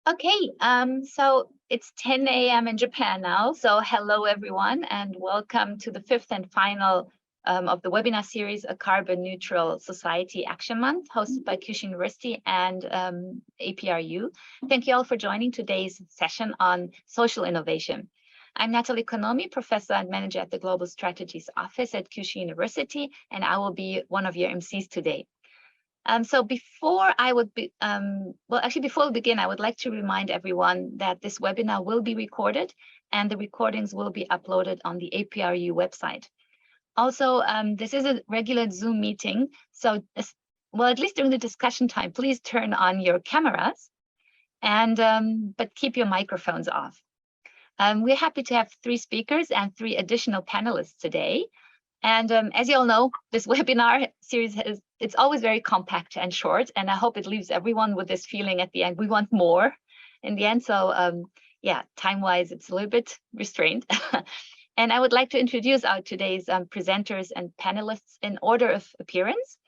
Okay, so it's 10 a.m. in Japan now. So hello, everyone, and welcome to the fifth and final of the webinar series, A Carbon Neutral Society Action Month, hosted by Kyushu University and APRU. Thank you all for joining today's session on social innovation. I'm Natalie Konomi, professor and manager at the Global Strategies Office at Kyushu University, and I will be one of your MCs today. So before we begin, I would like to remind everyone that this webinar will be recorded and the recordings will be uploaded on the APRU website. Also, this is a regular Zoom meeting, so at least during the discussion time, please turn on your cameras and but keep your microphones off. We're happy to have 3 speakers and 3 additional panelists today. And as you all know, this webinar series it's always very compact and short, and I hope it leaves everyone with this feeling at the end. We want more in the end. So yeah, time-wise, it's a little bit restrained. And I would like to introduce our today's presenters and panelists in order of appearance.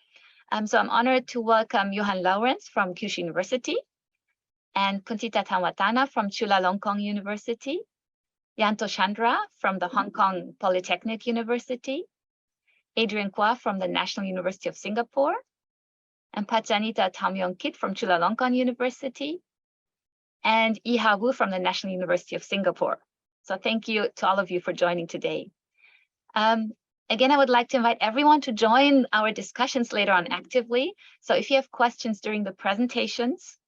So I'm honored to welcome Johan Lawrence from Kyushu University and Kuntita Tamwatana from Chulalongkorn University, Yanto Chandra from the Hong Kong Polytechnic University, Adrian Kwa from the National University of Singapore, and Pachanita Tamyong-kit from Chulalongkorn University, and Iha Wu from the National University of Singapore. So thank you to all of you for joining today. Again, I would like to invite everyone to join our discussions later on actively. So if you have questions during the presentations,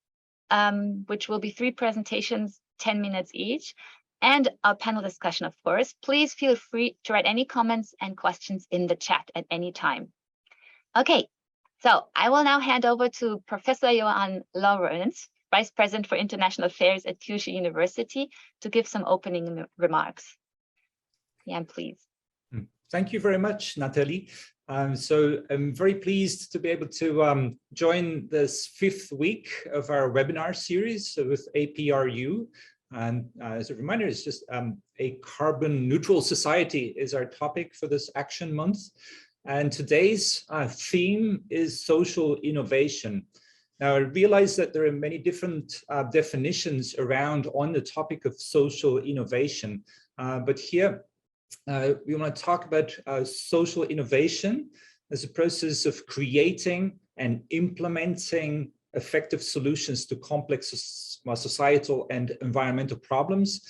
which will be 3 presentations, 10 minutes each, and a panel discussion, of course, please feel free to write any comments and questions in the chat at any time. Okay, so I will now hand over to Professor Johan Lawrence, Vice President for International Affairs at Kyushu University, to give some opening remarks. Jan, please. Thank you very much, Natalie. So I'm very pleased to be able to join this 5th week of our webinar series with APRU. And as a reminder, it's just a carbon neutral society is our topic for this action month. And today's theme is social innovation. Now, I realize that there are many different definitions around on the topic of social innovation. But here, we want to talk about social innovation as a process of creating and implementing effective solutions to complex societal and environmental problems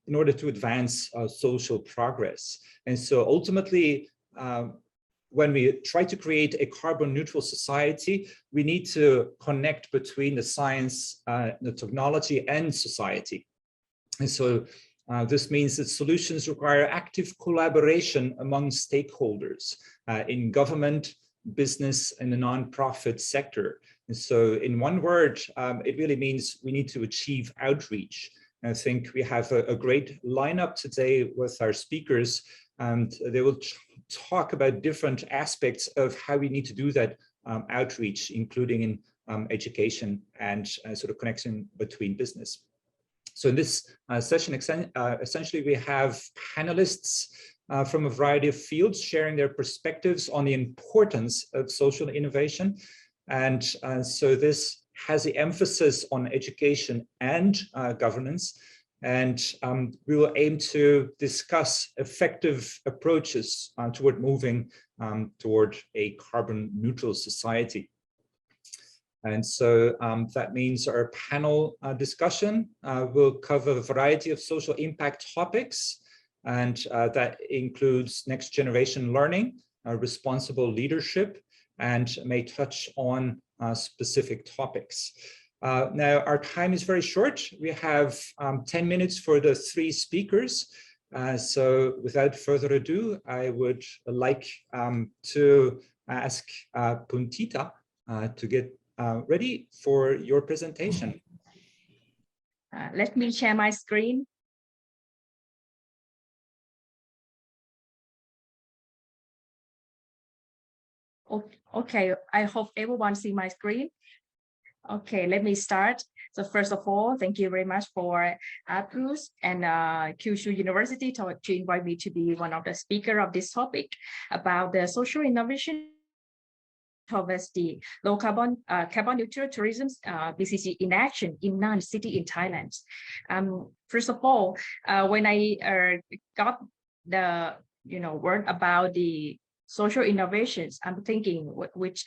in order to advance social progress. And so ultimately, when we try to create a carbon neutral society, we need to connect between the science, the technology, and society. And so this means that solutions require active collaboration among stakeholders in government, business, and the nonprofit sector. And so in one word, it really means we need to achieve outreach. And I think we have a great lineup today with our speakers, and they will talk about different aspects of how we need to do that outreach, including in education and sort of connection between business. So in this session, essentially, we have panelists from a variety of fields sharing their perspectives on the importance of social innovation. And so this has the emphasis on education and governance. And we will aim to discuss effective approaches toward moving toward a carbon neutral society. And so that means our panel discussion will cover a variety of social impact topics. And that includes next generation learning, responsible leadership, and may touch on specific topics. Now, our time is very short. We have 10 minutes for the 3 speakers. So without further ado, I would like to ask Puntita to get ready for your presentation. Let me share my screen. Okay, I hope everyone see my screen. Okay, let me start. So first of all, thank you very much for APRU and Kyushu University to invite me to be one of the speakers of this topic about the social innovation towards the low carbon neutral tourism BCG in action in non-city in Thailand. First of all, when I got the word about the social innovations, I'm thinking which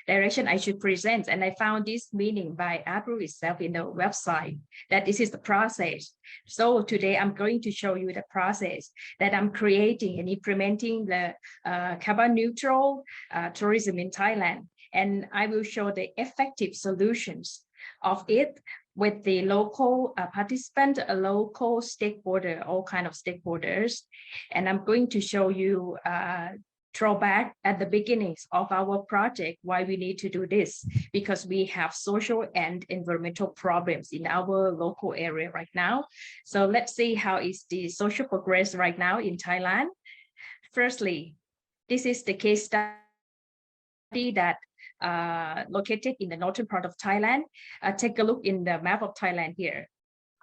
direction I should present, and I found this meaning by APRU itself in the website, that this is the process. So today I'm going to show you the process that I'm creating and implementing the carbon neutral tourism in Thailand, and I will show the effective solutions of it with the local participant, a local stakeholder, all kind of stakeholders. And I'm going to show you throwback at the beginnings of our project, why we need to do this, because we have social and environmental problems in our local area right now. So let's see how is the social progress right now in Thailand. Firstly, this is the case study that located in the northern part of Thailand. Take a look in the map of Thailand here.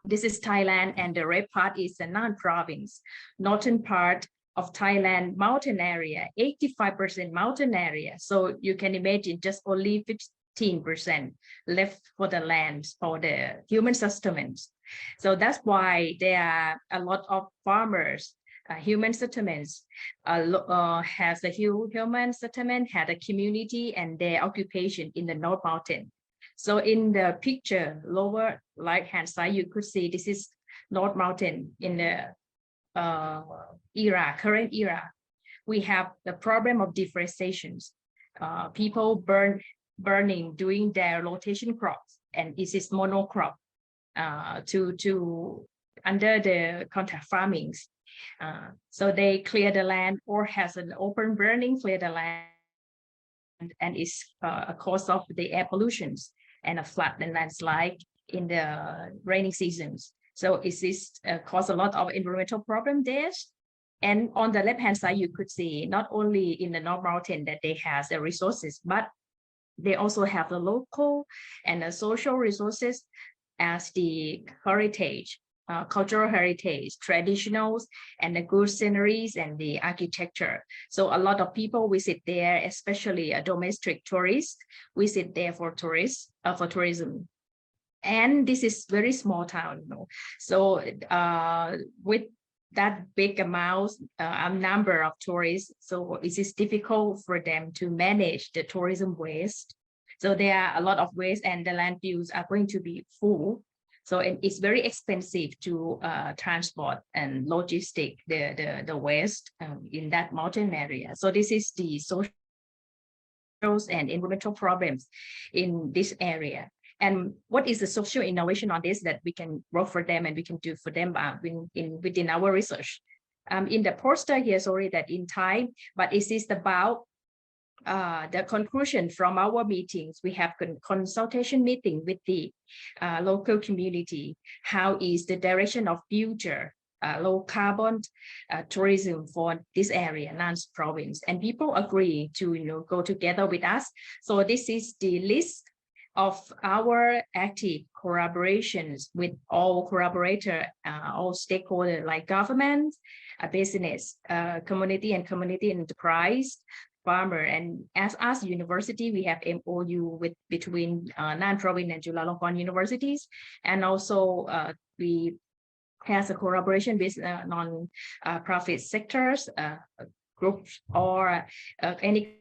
This is Thailand, and the red part is the Nan province. Northern part of Thailand, mountain area, 85% mountain area. So you can imagine just only 15% left for the land for the human sustenance. So that's why there are a lot of farmers. Human settlements has a human settlement, had a community and their occupation in the North Mountain. So in the picture, lower right-hand side, you could see this is North Mountain in the current era. We have the problem of deforestation. People burning doing their rotation crops, and this is monocrop to under the contract farmings. So they clear the land or has an open burning, clear the land, and it's a cause of the air pollutions and a flood and landslide in the rainy seasons. So it is cause a lot of environmental problem there. And on the left-hand side, you could see not only in the North Mountain that they have the resources, but they also have the local and the social resources as the heritage, cultural heritage, traditionals, and the good sceneries and the architecture. So a lot of people visit there, especially domestic tourists visit there for tourism. And this is very small town, So with that big amount, number of tourists, so it is difficult for them to manage the tourism waste. So there are a lot of waste, and the landfills are going to be full. So it's very expensive to transport and logistic the waste in that mountain area. So this is the social and environmental problems in this area. And what is the social innovation on this that we can work for them and we can do for them within our research? In the poster here, sorry, that in Thai, but it is about the conclusion from our meetings. We have consultation meeting with the local community. How is the direction of future low carbon tourism for this area, Nan province? And people agree to go together with us. So this is the list of our active collaborations with all collaborators, all stakeholders like government, business, community and community enterprise, farmer, and as us university, we have MOU between Nan Province and Chulalongkorn universities, and also we have a collaboration with non-profit sectors, groups, or any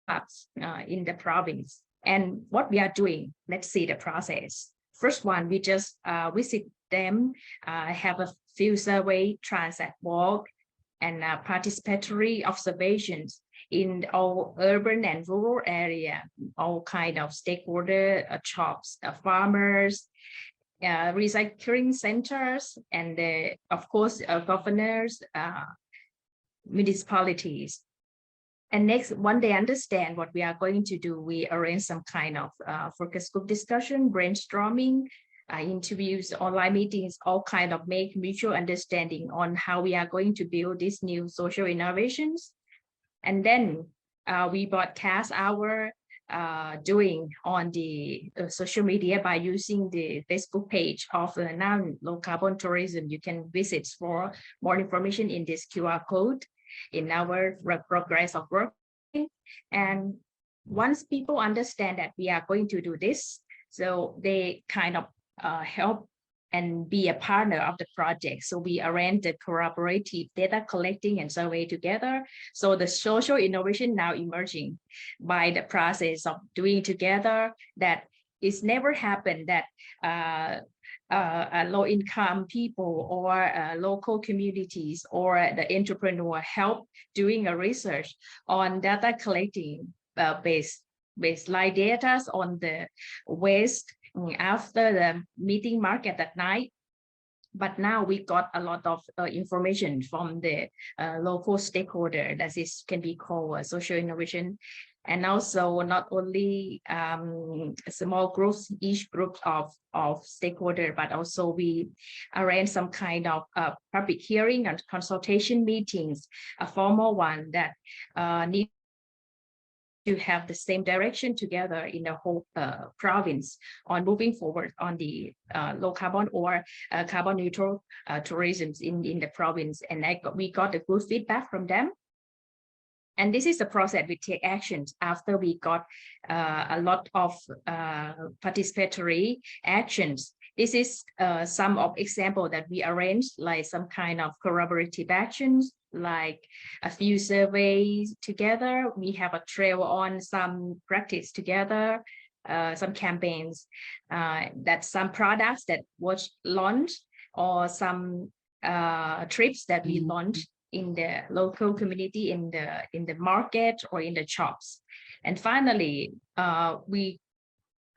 clubs in the province. And what we are doing, let's see the process. First one, we just visit them, have a field survey, transit walk, and participatory observations in all urban and rural area, all kind of stakeholder, shops, farmers, recycling centers, and of course, governors, municipalities. And next, when they understand what we are going to do, we arrange some kind of focus group discussion, brainstorming, interviews, online meetings, all kind of make mutual understanding on how we are going to build these new social innovations. And then we broadcast our doing on the social media by using the Facebook page of Nan Low Carbon Tourism. You can visit for more information in this QR code in our progress of work. And once people understand that we are going to do this, so they kind of help and be a partner of the project. So we arrange the collaborative data collecting and survey together. So the social innovation now emerging by the process of doing together, that it's never happened that low-income people or local communities or the entrepreneur help doing a research on data collecting baseline data on the waste after the meeting market at night. But now we got a lot of information from the local stakeholder that is can be called social innovation. And also not only small groups, each group of stakeholder, but also we arrange some kind of public hearing and consultation meetings, a formal one that need to have the same direction together in the whole province on moving forward on the low carbon or carbon neutral tourism in the province. And we got a good feedback from them. And this is the process we take actions after we got a lot of participatory actions. This is some of example that we arranged, like some kind of collaborative actions, like a few surveys together. We have a trail on some practice together, some campaigns, that some products that was launched, or some trips that we launched in the local community, in the market or in the shops. And finally, we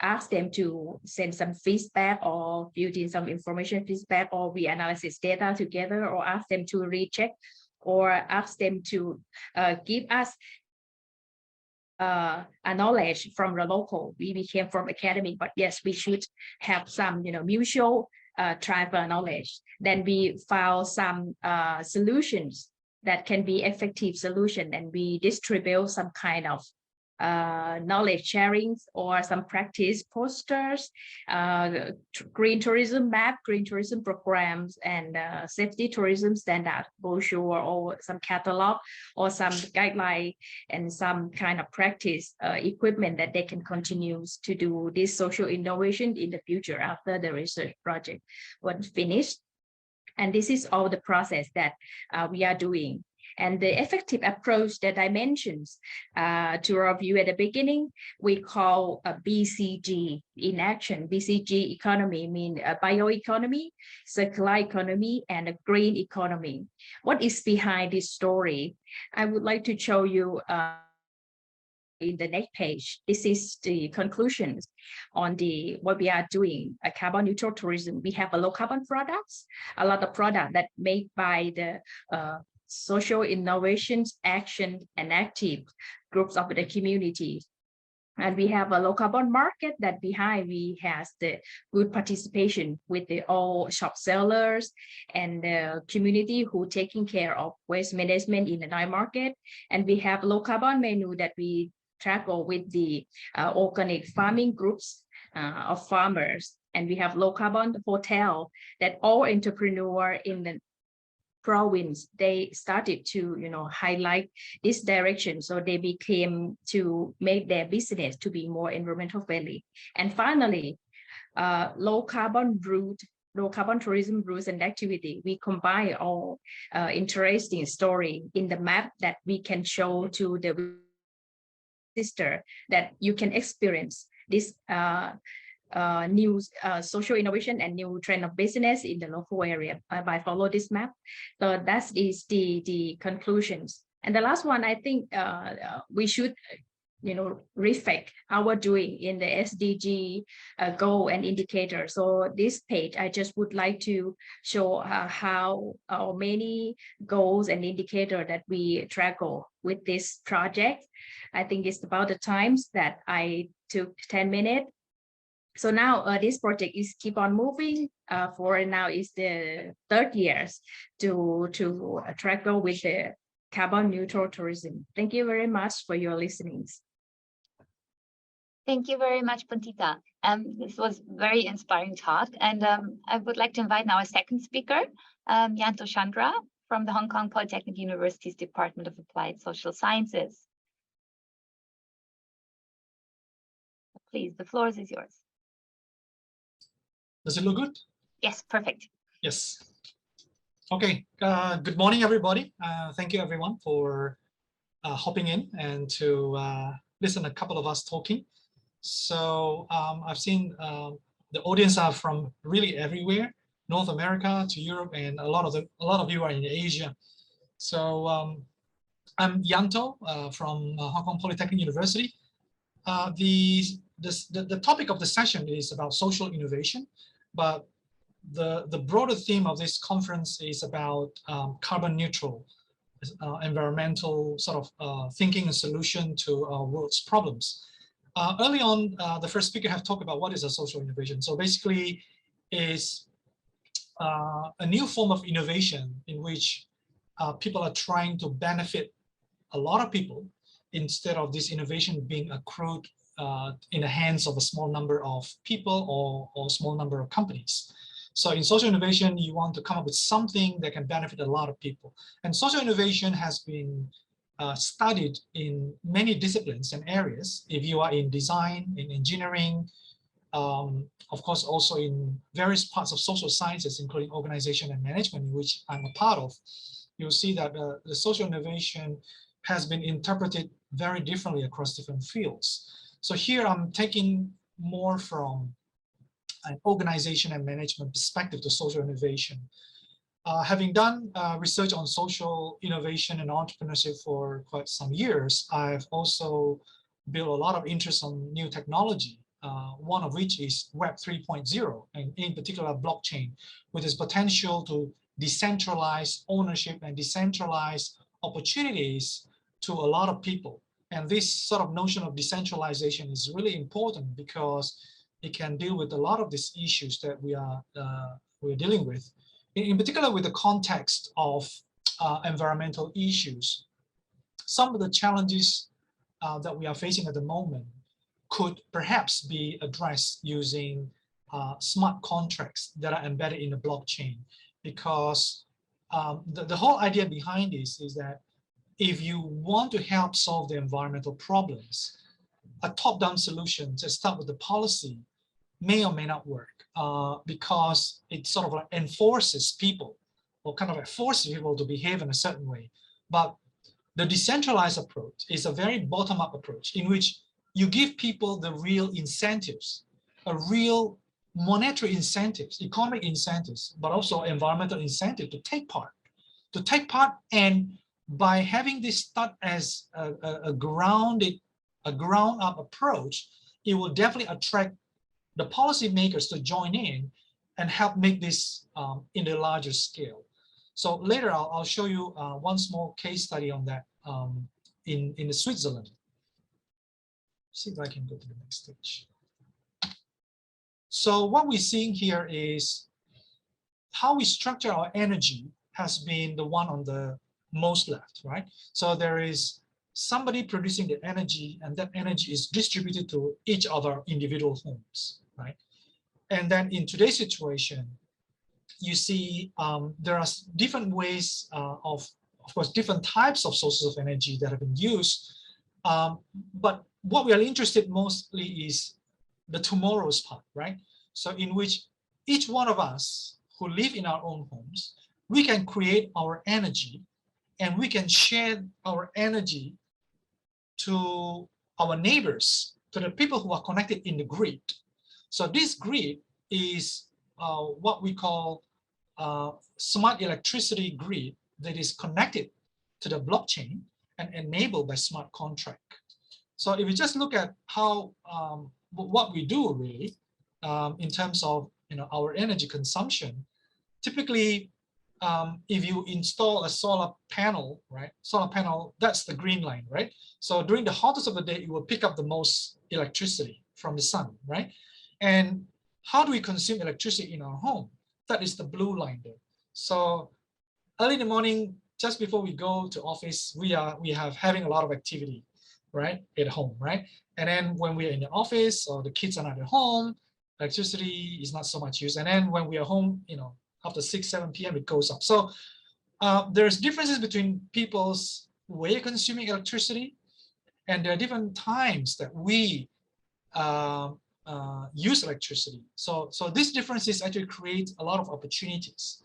ask them to send some feedback or build in some information feedback, or we analyze data together, or ask them to recheck, or ask them to give us a knowledge from the local. We came from academy, but yes, we should have some mutual tribal knowledge. Then we found some solutions that can be effective solution, and we distribute some kind of knowledge sharing or some practice posters, green tourism map, green tourism programs, and safety tourism standard brochure, or some catalog, or some guideline, and some kind of practice equipment that they can continue to do this social innovation in the future after the research project was finished. And this is all the process that we are doing. And the effective approach that I mentioned to review at the beginning, we call a BCG in action. BCG economy means a bioeconomy, circular economy, and a green economy. What is behind this story? I would like to show you in the next page. This is the conclusions on what we are doing, a carbon neutral tourism. We have a low carbon products, a lot of products that made by the social innovations, action, and active groups of the community. And we have a low carbon market that behind we has the good participation with the all shop sellers and the community who taking care of waste management in the night market. And we have low carbon menu that we tackle with the organic farming groups of farmers. And we have low carbon hotel that all entrepreneurs in the province, they started to highlight this direction, so they became to make their business to be more environmental friendly. And finally, low carbon tourism routes and activity. We combine all interesting story in the map that we can show to the sister, that you can experience this new social innovation and new trend of business in the local area by follow this map. So that is the conclusions. And the last one, I think we should reflect our doing in the SDG goal and indicator. So this page, I just would like to show how many goals and indicator that we tackle with this project. I think it's about the times that I took 10 minutes. So now this project is keep on moving. For now is the third years to tackle with the carbon neutral tourism. Thank you very much for your listening. Thank you very much, Puntita. This was very inspiring talk. And I would like to invite now a second speaker, Yanto Chandra from the Hong Kong Polytechnic University's Department of Applied Social Sciences. please, the floor is yours. Does it look good? Yes, perfect. Yes. Okay. Good morning, everybody. Thank you, everyone, for hopping in and to listen to a couple of us talking. So I've seen the audience are from really everywhere, North America to Europe, and a lot of you are in Asia. So I'm Yanto from Hong Kong Polytechnic University. The topic of the session is about social innovation, but the broader theme of this conference is about carbon neutral environmental sort of thinking and solution to our world's problems. Early on, the first speaker have talked about what is a social innovation. So basically is a new form of innovation in which people are trying to benefit a lot of people instead of this innovation being accrued in the hands of a small number of people or small number of companies. So in social innovation, you want to come up with something that can benefit a lot of people. And social innovation has been studied in many disciplines and areas. If you are in design, in engineering, of course, also in various parts of social sciences, including organization and management, which I'm a part of, you'll see that the social innovation has been interpreted very differently across different fields. So here I'm taking more from an organization and management perspective to social innovation. Having done research on social innovation and entrepreneurship for quite some years, I've also built a lot of interest on new technology, one of which is Web 3.0, and in particular blockchain, with its potential to decentralize ownership and decentralize opportunities to a lot of people. And this sort of notion of decentralization is really important because it can deal with a lot of these issues that we're dealing with. In particular, with the context of environmental issues, some of the challenges that we are facing at the moment could perhaps be addressed using smart contracts that are embedded in the blockchain. Because the whole idea behind this is that if you want to help solve the environmental problems, a top-down solution to start with the policy may or may not work because it sort of like enforces people or kind of like forces people to behave in a certain way. But the decentralized approach is a very bottom-up approach in which you give people the real incentives, a real monetary incentives, economic incentives, but also environmental incentive to take part. And by having this start as a ground-up approach, it will definitely attract the policymakers to join in and help make this in a larger scale. So later I'll show you one small case study on that in Switzerland. See if I can go to the next stage. So what we're seeing here is how we structure our energy has been the one on the most left, right? So there is somebody producing the energy, and that energy is distributed to each of our individual homes, right? And then in today's situation, you see there are different ways of course, different types of sources of energy that have been used. But what we are interested mostly is the tomorrow's part, right? So in which each one of us who live in our own homes, we can create our energy and we can share our energy to our neighbors, to the people who are connected in the grid. So this grid is what we call smart electricity grid that is connected to the blockchain and enabled by smart contract. So if you just look at how what we do really in terms of our energy consumption, typically if you install a solar panel, right? Solar panel, that's the green line, right? So during the hottest of the day, it will pick up the most electricity from the sun, right? And how do we consume electricity in our home? That is the blue line there. So early in the morning, just before we go to office, we have having a lot of activity, right, at home, right? And then when we're in the office or the kids are not at home, electricity is not so much used. And then when we are home, after 6, 7 p.m. it goes up. So there's differences between people's way of consuming electricity, and there are different times that we use electricity. So these differences actually create a lot of opportunities.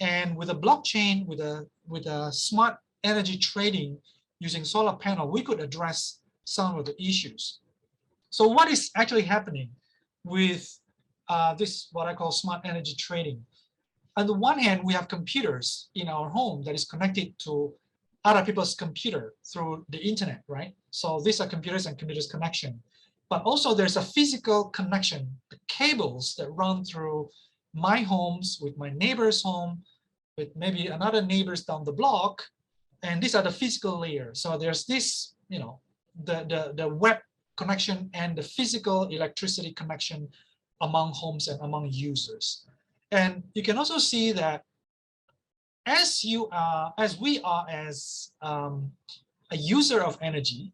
And with a blockchain, with a smart energy trading using solar panel, we could address some of the issues. So what is actually happening with this, what I call smart energy trading? On the one hand, we have computers in our home that is connected to other people's computer through the internet, right? So these are computers and computers connection. But also there's a physical connection, the cables that run through my homes with my neighbor's home, with maybe another neighbors down the block. And these are the physical layer. So there's this, you know, the web connection and the physical electricity connection among homes and among users. And you can also see that as we are as a user of energy,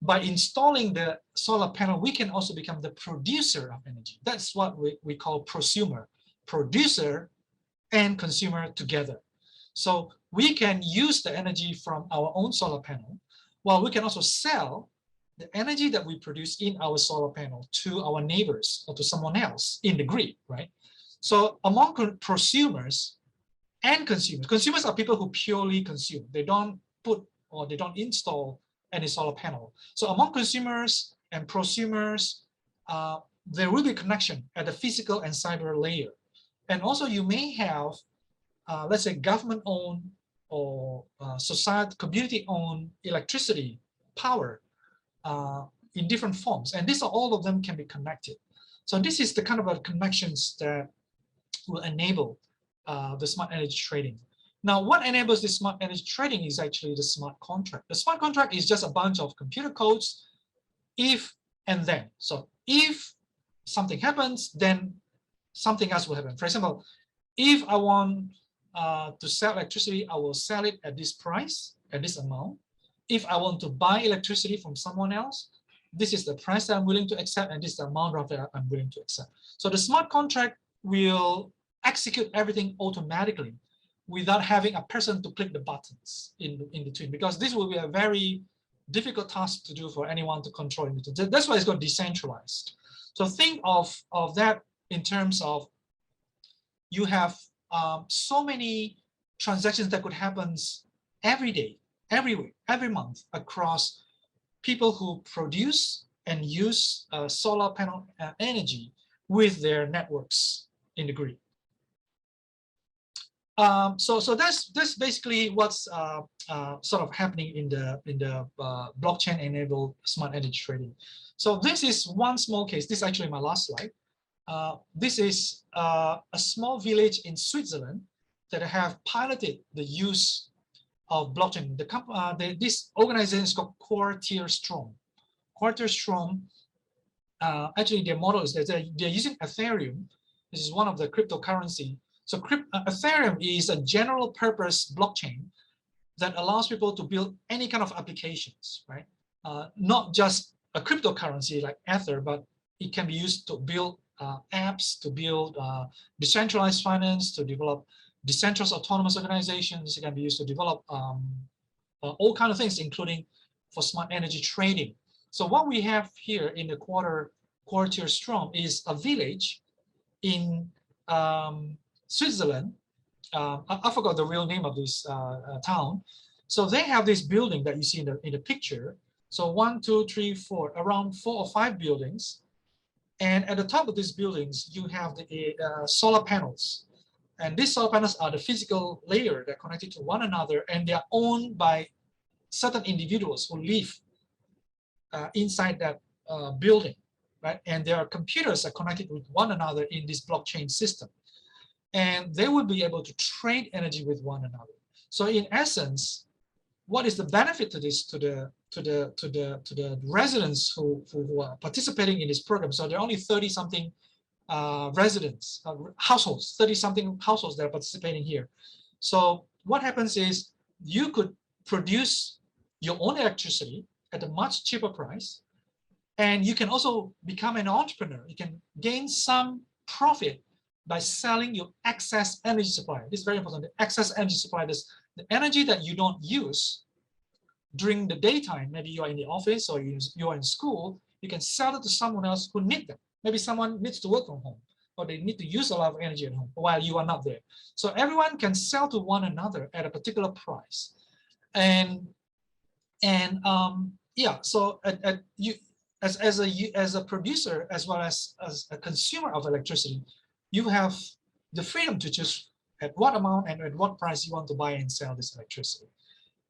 by installing the solar panel, we can also become the producer of energy. That's what we call prosumer, producer and consumer together. So we can use the energy from our own solar panel, while we can also sell the energy that we produce in our solar panel to our neighbors or to someone else in the grid, right? So among prosumers and consumers, consumers are people who purely consume. They don't put or they don't install any solar panel. So among consumers and prosumers, there will be connection at the physical and cyber layer. And also you may have, let's say, government-owned or society, community-owned electricity power in different forms. And these are all of them can be connected. So this is the kind of connections that will enable the smart energy trading. Now, what enables this smart energy trading is actually the smart contract. The smart contract is just a bunch of computer codes, if and then. So if something happens, then something else will happen. For example, if I want to sell electricity, I will sell it at this price, at this amount. If I want to buy electricity from someone else, this is the price that I'm willing to accept, and this is the amount of that I'm willing to accept. So the smart contract will execute everything automatically without having a person to click the buttons in between, because this will be a very difficult task to do for anyone to control in between. That's why it's called decentralized. So think of that in terms of you have so many transactions that could happen every day, every week, every month across people who produce and use solar panel energy with their networks in the grid. So that's basically what's sort of happening in the blockchain-enabled smart energy trading. So this is one small case. This is actually my last slide. This is a small village in Switzerland that have piloted the use of blockchain. This organization is called Quartierstrom. Quartierstrom, actually their model is that they're using Ethereum. This is one of the cryptocurrency. So Ethereum is a general purpose blockchain that allows people to build any kind of applications, right? Not just a cryptocurrency like Ether, but it can be used to build apps, to build decentralized finance, to develop decentralized autonomous organizations. It can be used to develop all kinds of things, including for smart energy trading. So what we have here in the Quartierstrom is a village in Switzerland. I forgot the real name of this town. So they have this building that you see in the picture. So 1, 2, 3, 4, around 4 or 5 buildings. And at the top of these buildings, you have the solar panels. And these solar panels are the physical layer that are connected to one another, and they are owned by certain individuals who live inside that building, right? And their computers are connected with one another in this blockchain system. And they will be able to trade energy with one another. So in essence, what is the benefit to this to the residents who are participating in this program? So there are only 30-something residents, households, 30-something households that are participating here. So what happens is you could produce your own electricity at a much cheaper price, and you can also become an entrepreneur. You can gain some profit by selling your excess energy supply. This is very important. The excess energy supply is the energy that you don't use during the daytime. Maybe you are in the office or you are in school. you can sell it to someone else who needs them. Maybe someone needs to work from home, or they need to use a lot of energy at home while you are not there. So everyone can sell to one another at a particular price. And yeah, so you as a producer as well as a consumer of electricity, you have the freedom to choose at what amount and at what price you want to buy and sell this electricity.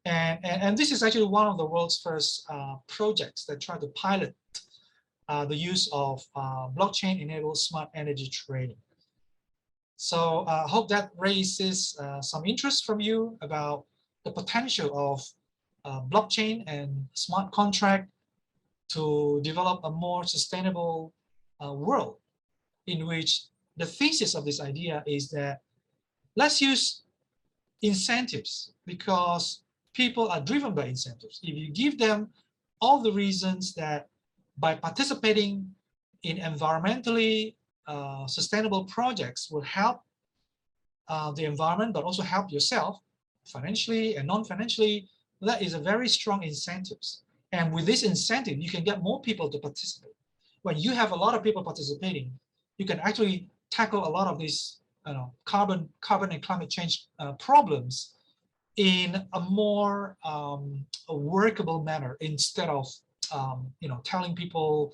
And this is actually one of the world's first projects that try to pilot the use of blockchain-enabled smart energy trading. So I hope that raises some interest from you about the potential of blockchain and smart contract to develop a more sustainable world, in which the thesis of this idea is that let's use incentives, because people are driven by incentives. If you give them all the reasons that by participating in environmentally sustainable projects will help the environment, but also help yourself financially and non-financially, that is a very strong incentives. And with this incentive, you can get more people to participate. When you have a lot of people participating, you can actually tackle a lot of these carbon and climate change problems in a more a workable manner, instead of telling people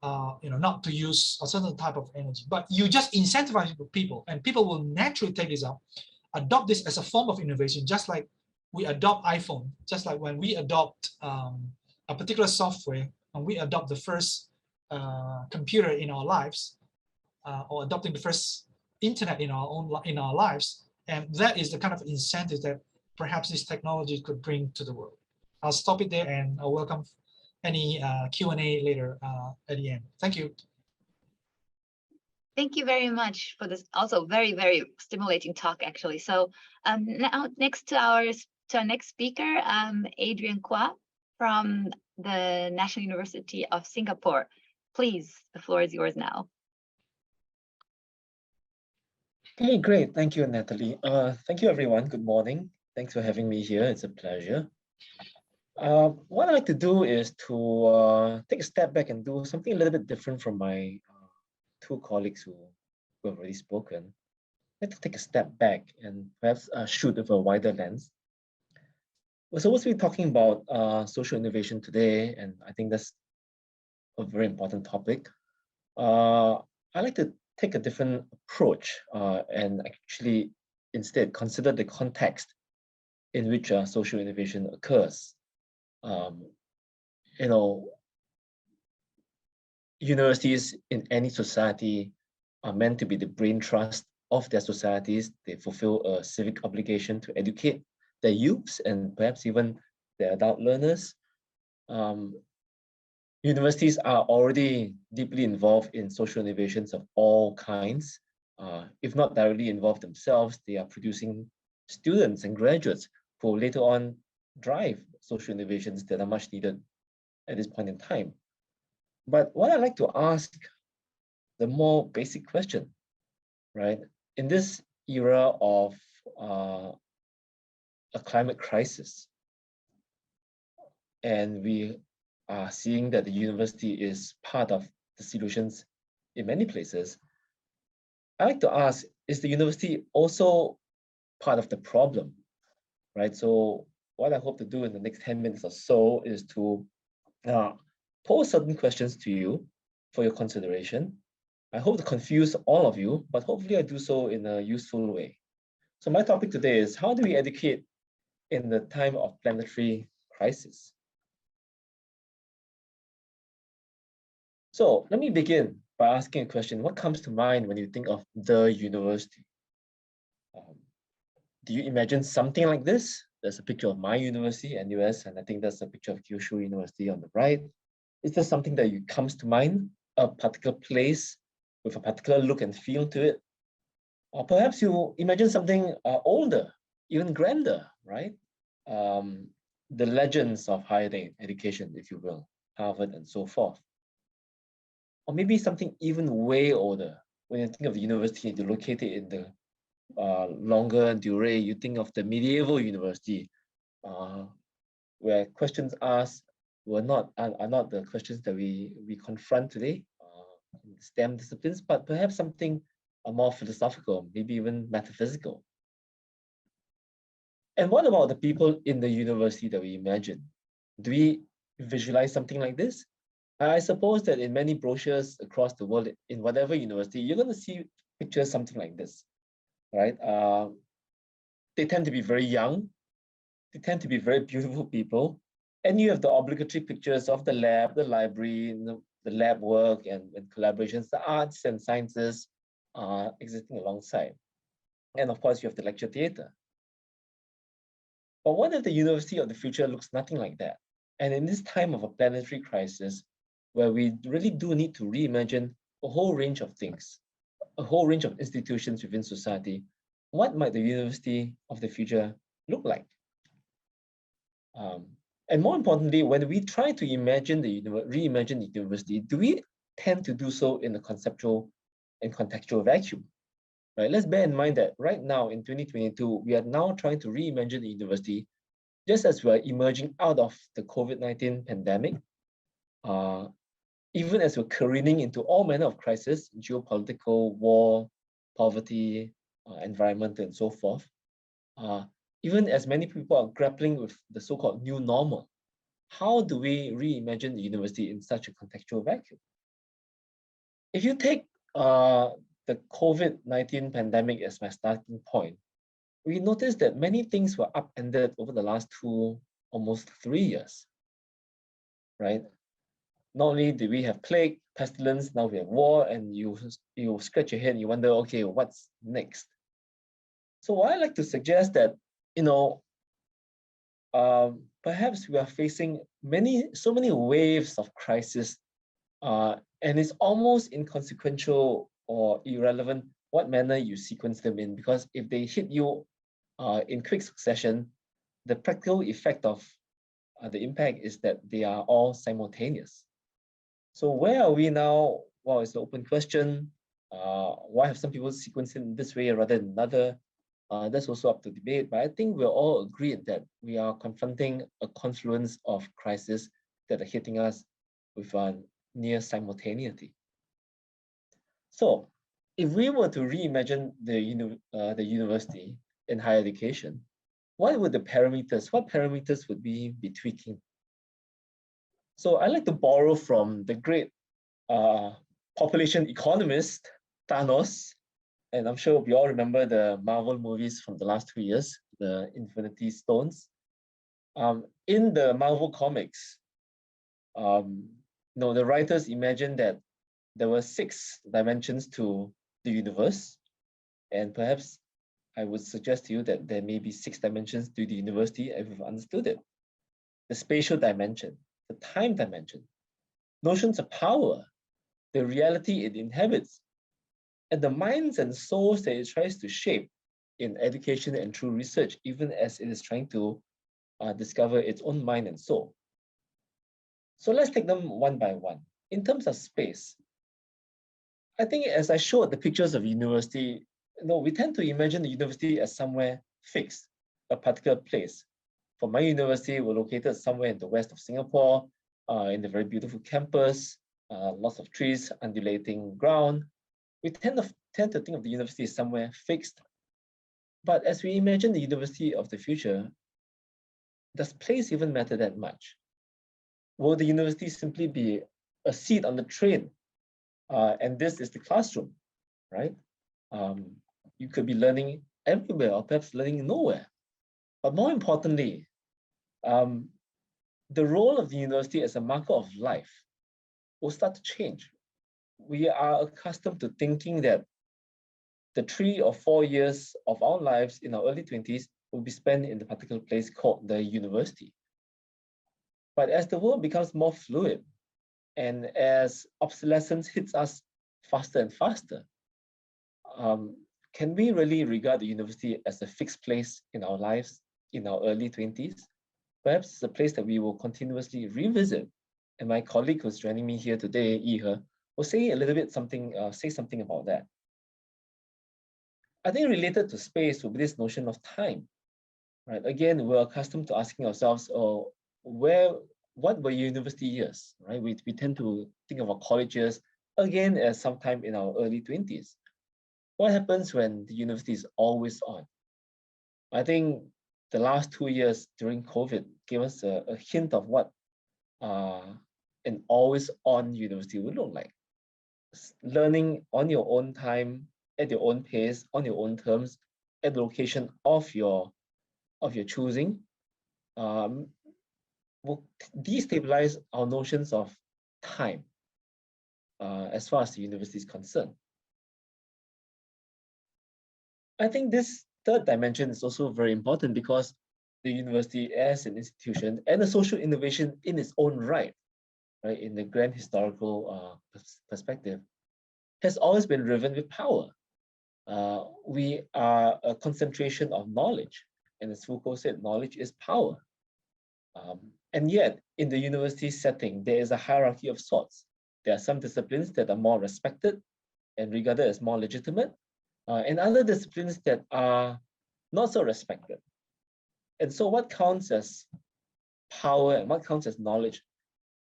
not to use a certain type of energy. But you just incentivize people, and people will naturally take this up, adopt this as a form of innovation, just like we adopt iPhone, just like when we adopt a particular software, and we adopt the first computer in our lives, or adopting the first internet in our lives. And that is the kind of incentive that perhaps this technology could bring to the world. I'll stop it there, and I'll welcome any Q&A later at the end. Thank you. Thank you very much for this also very, very stimulating talk, actually. So now next to our next speaker, Adrian Kwa from the National University of Singapore. Please, the floor is yours now. Okay, great. Thank you, Natalie. Thank you, everyone. Good morning. Thanks for having me here. It's a pleasure. What I'd like to do is to take a step back and do something a little bit different from my two colleagues who have already spoken. I'd like to take a step back and perhaps shoot with a wider lens. We're supposed to be talking about social innovation today, and I think that's a very important topic. I'd like to take a different approach and actually instead consider the context in which social innovation occurs. Universities in any society are meant to be the brain trust of their societies. They fulfill a civic obligation to educate their youths and perhaps even their adult learners. Universities are already deeply involved in social innovations of all kinds. If not directly involved themselves, they are producing students and graduates who later on drive social innovations that are much needed at this point in time. But what I'd like to ask, the more basic question, right? In this era of a climate crisis, and we are seeing that the university is part of the solutions in many places, I'd like to ask, is the university also part of the problem, right? So what I hope to do in the next 10 minutes or so is to pose certain questions to you for your consideration. I hope to confuse all of you, but hopefully I do so in a useful way. So my topic today is, how do we educate in the time of planetary crisis? So let me begin by asking a question. What comes to mind when you think of the university? Do you imagine something like this? There's a picture of my university, NUS, and I think that's a picture of Kyushu University on the right. Is there something that comes to mind? A particular place with a particular look and feel to it? Or perhaps you imagine something older, even grander, right? The legends of higher education, if you will, Harvard and so forth. Or maybe something even way older. When you think of the university, you locate it in the longer durée, you think of the medieval university, where questions asked are not the questions that we confront today in STEM disciplines, but perhaps something more philosophical, maybe even metaphysical. And what about the people in the university that we imagine? Do we visualize something like this? I suppose that in many brochures across the world, in whatever university, you're going to see pictures something like this, right? They tend to be very young. They tend to be very beautiful people. And you have the obligatory pictures of the lab, the library, the lab work and collaborations, the arts and sciences existing alongside. And of course, you have the lecture theatre. But what if the university of the future looks nothing like that? And in this time of a planetary crisis, where we really do need to reimagine a whole range of things, a whole range of institutions within society, what might the university of the future look like? And more importantly, when we try to reimagine the university, do we tend to do so in a conceptual and contextual vacuum? Right? Let's bear in mind that right now in 2022, we are now trying to reimagine the university just as we're emerging out of the COVID-19 pandemic, even as we're careening into all manner of crises, geopolitical, war, poverty, environmental, and so forth. Even as many people are grappling with the so-called new normal, how do we reimagine the university in such a contextual vacuum? If you take the COVID-19 pandemic as my starting point, we noticed that many things were upended over the last almost 3 years, right? Not only did we have plague, pestilence, now we have war, and you scratch your head and you wonder, okay, what's next? So what I like to suggest that, perhaps we are facing so many waves of crisis, and it's almost inconsequential or irrelevant what manner you sequence them in, because if they hit you in quick succession, the practical effect of the impact is that they are all simultaneous. So where are we now? Well, it's an open question. Why have some people sequenced in this way rather than another? That's also up to debate, but I think we're all agreed that we are confronting a confluence of crises that are hitting us with near simultaneity. So if we were to reimagine the university in higher education, what parameters would we be tweaking? So I like to borrow from the great population economist, Thanos, and I'm sure we all remember the Marvel movies from the last 2 years, the Infinity Stones. In the Marvel comics, the writers imagined that there were 6 dimensions to the universe, and perhaps I would suggest to you that there may be 6 dimensions to the university if we've understood it. The spatial dimension, the time dimension, notions of power, the reality it inhabits, and the minds and souls that it tries to shape in education and through research, even as it is trying to discover its own mind and soul. So let's take them one by one. In terms of space, I think as I showed the pictures of university, we tend to imagine the university as somewhere fixed, a particular place. For my university, we're located somewhere in the west of Singapore, in a very beautiful campus, lots of trees, undulating ground. We tend to think of the university as somewhere fixed. But as we imagine the university of the future, does place even matter that much? Will the university simply be a seat on the train? And this is the classroom, right? You could be learning everywhere or perhaps learning nowhere. But more importantly, the role of the university as a marker of life will start to change. We are accustomed to thinking that the 3 or 4 years of our lives in our early 20s will be spent in the particular place called the university. But as the world becomes more fluid and as obsolescence hits us faster and faster, can we really regard the university as a fixed place in our lives in our early 20s? Perhaps it's a place that we will continuously revisit. And my colleague who's joining me here today, Yi-He, will say a little bit say something about that. I think related to space will be this notion of time, right? Again, we're accustomed to asking ourselves, where what were university years, right? We tend to think of our college years again as sometime in our early 20s. What happens when the university is always on? I think the last 2 years during COVID gave us a hint of what an always on university would look like. Learning on your own time, at your own pace, on your own terms, at the location of your choosing, will destabilize our notions of time as far as the university is concerned. I think this third dimension is also very important because the university as an institution and a social innovation in its own right, in the grand historical perspective, has always been driven with power. We are a concentration of knowledge, and as Foucault said, knowledge is power. And yet, in the university setting, there is a hierarchy of sorts. There are some disciplines that are more respected and regarded as more legitimate, and other disciplines that are not so respected. And so what counts as power and what counts as knowledge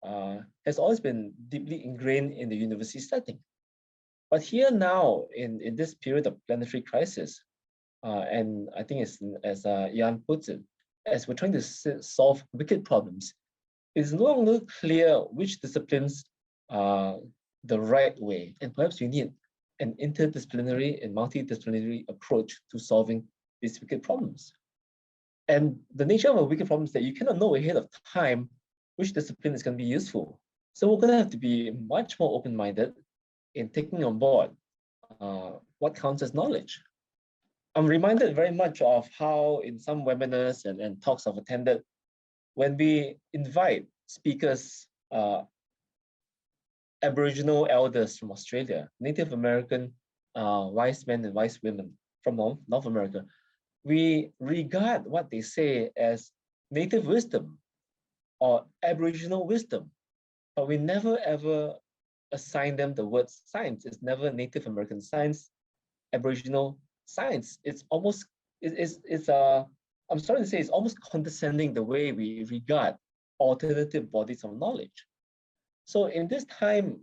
has always been deeply ingrained in the university setting. But here now, in this period of planetary crisis, and I think as Jan puts it, as we're trying to solve wicked problems, it's no longer clear which disciplines are the right way. And perhaps we need an interdisciplinary and multidisciplinary approach to solving these wicked problems. And the nature of a wicked problem is that you cannot know ahead of time which discipline is going to be useful. So we're going to have to be much more open-minded in taking on board what counts as knowledge. I'm reminded very much of how in some webinars and talks I've attended, when we invite speakers, Aboriginal elders from Australia, Native American wise men and wise women from North America, we regard what they say as native wisdom or Aboriginal wisdom, but we never ever assign them the word science. It's never Native American science, Aboriginal science. It's almost, I'm sorry to say, it's almost condescending the way we regard alternative bodies of knowledge. So in this time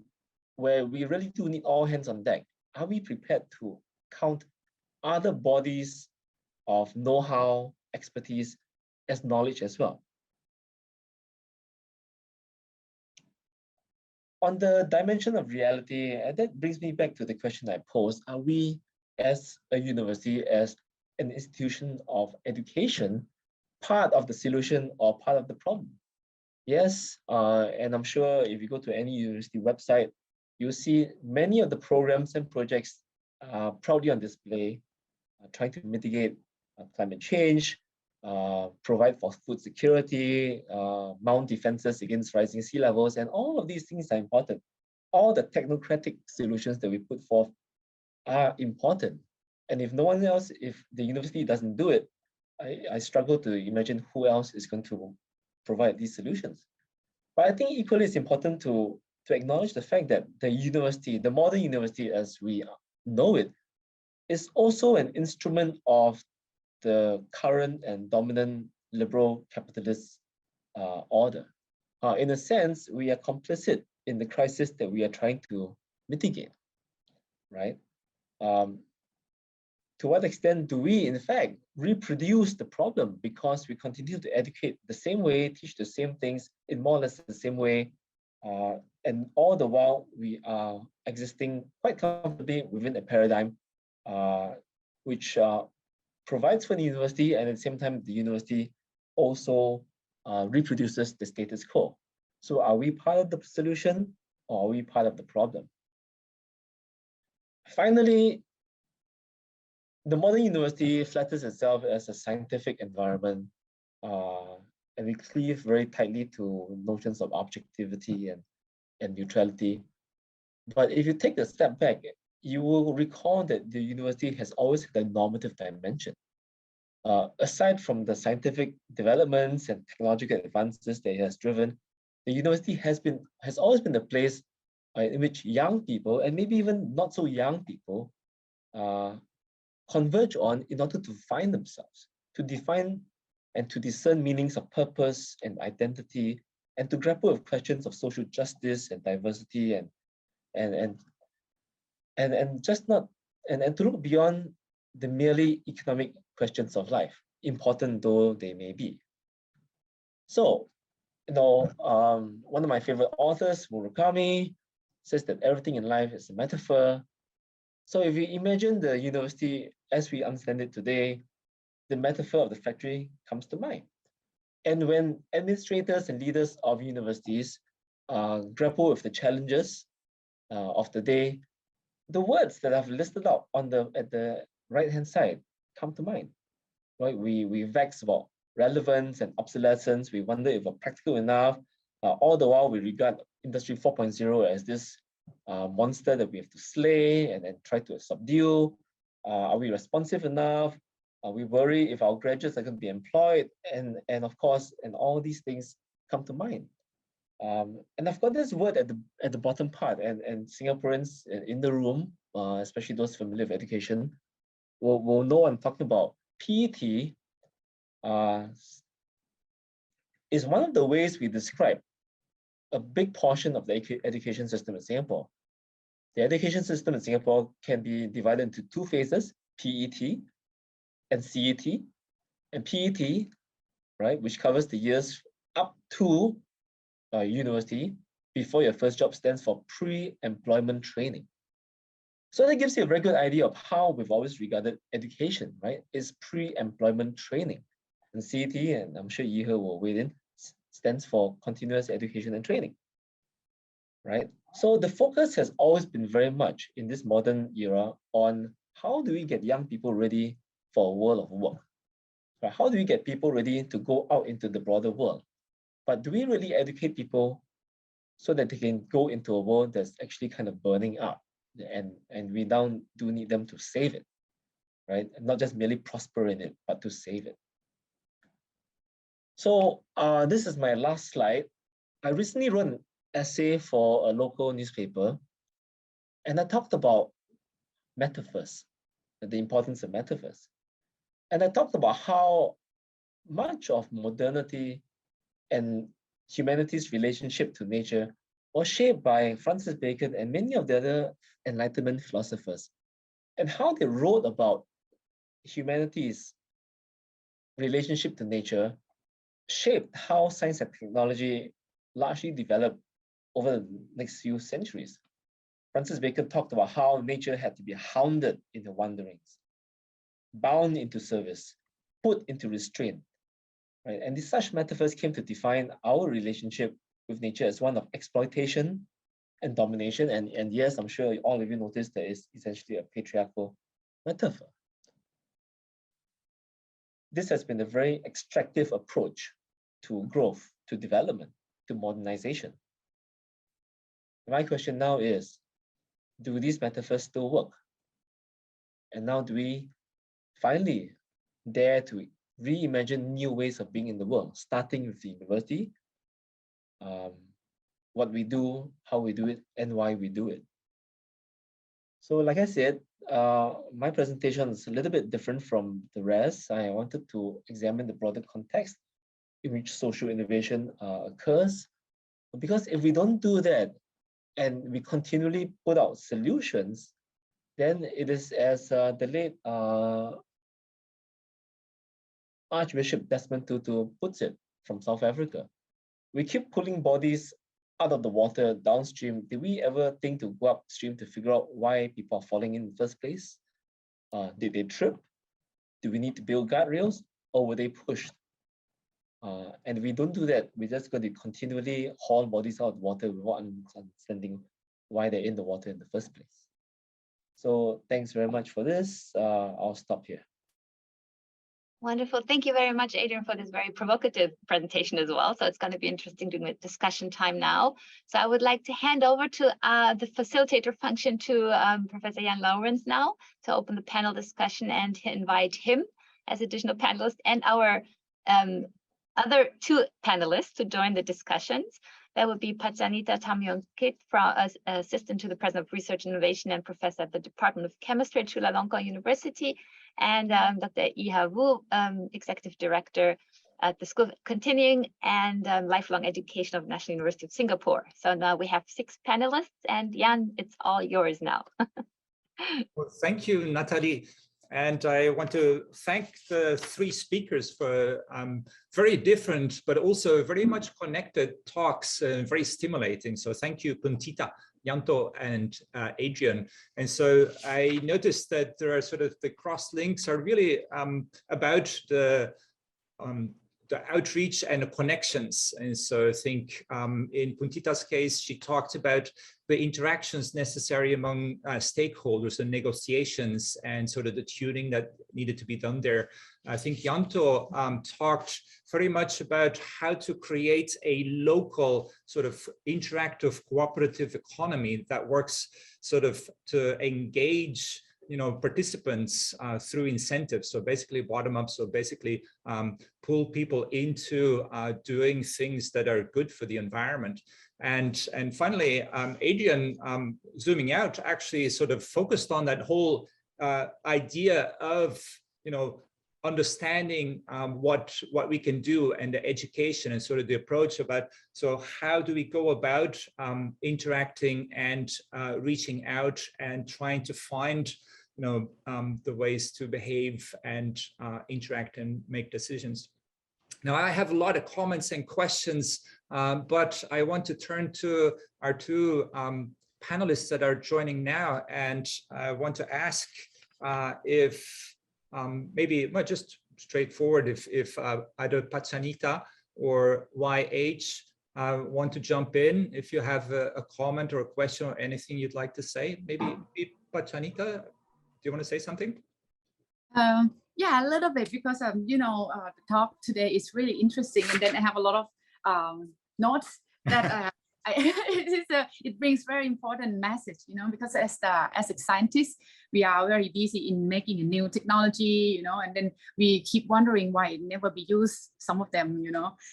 where we really do need all hands on deck, are we prepared to count other bodies of know-how, expertise as knowledge as well? On the dimension of reality, and that brings me back to the question I posed, are we as a university, as an institution of education, part of the solution or part of the problem? Yes, and I'm sure if you go to any university website, you'll see many of the programs and projects proudly on display, trying to mitigate climate change, provide for food security, mount defenses against rising sea levels, and all of these things are important. All the technocratic solutions that we put forth are important. And if no one else, if the university doesn't do it, I struggle to imagine who else is going to provide these solutions. But I think equally it's important to acknowledge the fact that the university, the modern university as we know it, is also an instrument of the current and dominant liberal capitalist order. In a sense, we are complicit in the crisis that we are trying to mitigate, right? To what extent do we, in fact, reproduce the problem because we continue to educate the same way, teach the same things in more or less the same way, and all the while we are existing quite comfortably within a paradigm which provides for the university, and at the same time, the university also reproduces the status quo. So are we part of the solution or are we part of the problem? Finally, the modern university flatters itself as a scientific environment, and we cleave very tightly to notions of objectivity and neutrality. But if you take a step back, you will recall that the university has always had a normative dimension. Aside from the scientific developments and technological advances that it has driven, the university has always been a place in which young people, and maybe even not so young people, converge on in order to find themselves, to define and to discern meanings of purpose and identity and to grapple with questions of social justice and diversity and just not and to look beyond the merely economic questions of life, important though they may be. So, one of my favorite authors, Murakami, says that everything in life is a metaphor. So if you imagine the university as we understand it today, the metaphor of the factory comes to mind. And when administrators and leaders of universities grapple with the challenges of the day, the words that I've listed out at the right-hand side come to mind. Right? We vex about relevance and obsolescence. We wonder if we're practical enough. All the while, we regard Industry 4.0 as this monster that we have to slay and try to subdue. Are we responsive enough? We worry if our graduates are going to be employed, and of course, and all these things come to mind. And I've got this word at the bottom part, and Singaporeans in the room, especially those familiar with education, will know I'm talking about. PET is one of the ways we describe a big portion of the education system in Singapore. The education system in Singapore can be divided into two phases, PET and CET. And PET, right, which covers the years up to university before your first job, stands for pre-employment training. So that gives you a very good idea of how we've always regarded education, right? It's pre-employment training. And CET, and I'm sure Yihe will weigh in, stands for continuous education and training, right? So the focus has always been very much in this modern era on how do we get young people ready for a world of work? Right? How do we get people ready to go out into the broader world? But do we really educate people so that they can go into a world that's actually kind of burning up? And we now do need them to save it, right? And not just merely prosper in it, but to save it. So this is my last slide. I recently wrote an essay for a local newspaper, and I talked about metaphors, the importance of metaphors. And I talked about how much of modernity and humanity's relationship to nature was shaped by Francis Bacon and many of the other Enlightenment philosophers, and how they wrote about humanity's relationship to nature shaped how science and technology largely developed over the next few centuries. Francis Bacon talked about how nature had to be hounded in her wanderings, bound into service, put into restraint, right? And these such metaphors came to define our relationship with nature as one of exploitation and domination. And yes, I'm sure all of you noticed that it's essentially a patriarchal metaphor. This has been a very extractive approach to growth, to development, to modernization. My question now is, do these metaphors still work? And now do we finally dare to reimagine new ways of being in the world, starting with the university, what we do, how we do it, and why we do it? So like I said, my presentation is a little bit different from the rest. I wanted to examine the broader context in which social innovation occurs. Because if we don't do that, and we continually put out solutions, then it is as the late Archbishop Desmond Tutu puts it from South Africa. We keep pulling bodies out of the water downstream. Did we ever think to go upstream to figure out why people are falling in the first place? Did they trip? Do we need to build guardrails, or were they pushed? And if we don't do that, we're just going to continually haul bodies out of the water without understanding why they're in the water in the first place. So thanks very much for this. I'll stop here. Wonderful. Thank you very much, Adrian, for this very provocative presentation as well. So it's going to be interesting doing discussion time now. So I would like to hand over to the facilitator function to Professor Jan Lawrence now to open the panel discussion and invite him as additional panelist and our other two panelists to join the discussions. That would be Pachanita Tamyonkit, Assistant to the President of Research and Innovation and Professor at the Department of Chemistry at Chulalongkorn University, and Dr. Iha Wu, Executive Director at the School of Continuing and Lifelong Education of National University of Singapore. So now we have 6 panelists, and Jan, it's all yours now. Well, thank you, Natalie. And I want to thank the 3 speakers for very different, but also very much connected talks, very stimulating. So thank you, Puntita, Yanto, and Adrian. And so I noticed that there are sort of the cross links are really about the outreach and the connections. And so I think in Puntita's case, she talked about the interactions necessary among stakeholders and negotiations and sort of the tuning that needed to be done there. I think Yanto talked very much about how to create a local sort of interactive cooperative economy that works sort of to engage participants through incentives. So basically bottom up. So basically pull people into doing things that are good for the environment. And finally, Adrian, zooming out, actually sort of focused on that whole idea of, understanding what we can do and the education and sort of the approach about, so how do we go about interacting and reaching out and trying to find the ways to behave and interact and make decisions. Now, I have a lot of comments and questions, but I want to turn to our 2 panelists that are joining now, and I want to ask if maybe just straightforward, if either Pachanita or YH want to jump in, if you have a comment or a question or anything you'd like to say. Maybe Pachanita, do you want to say something? Yeah, a little bit, because the talk today is really interesting, and then I have a lot of notes that it brings very important message, because as a scientist, we are very busy in making a new technology, and then we keep wondering why it never be used, some of them,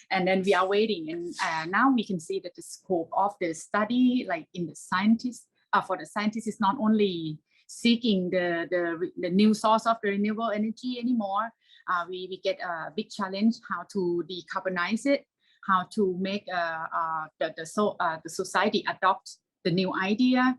and then we are waiting, and now we can see that the scope of the study, like in the scientists, for the scientists, is not only seeking the new source of the renewable energy anymore. We get a big challenge how to decarbonize it, how to make the society adopt the new idea,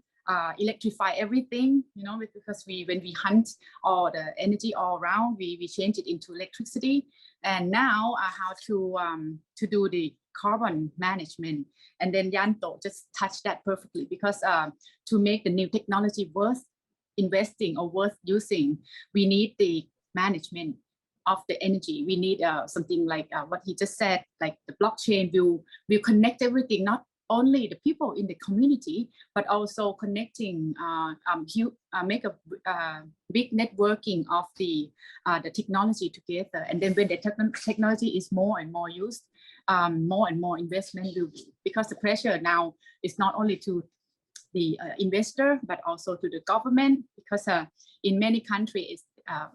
electrify everything, because when we hunt all the energy all around, we change it into electricity. And now how to do the carbon management. And then Yanto just touched that perfectly, because to make the new technology worth investing or worth using, we need the management of the energy. We need something like what he just said, like the blockchain will connect everything, not only the people in the community, but also connecting, make a big networking of the technology together. And then when the technology is more and more used, more and more investment will be, because the pressure now is not only to the investor, but also to the government, because in many countries,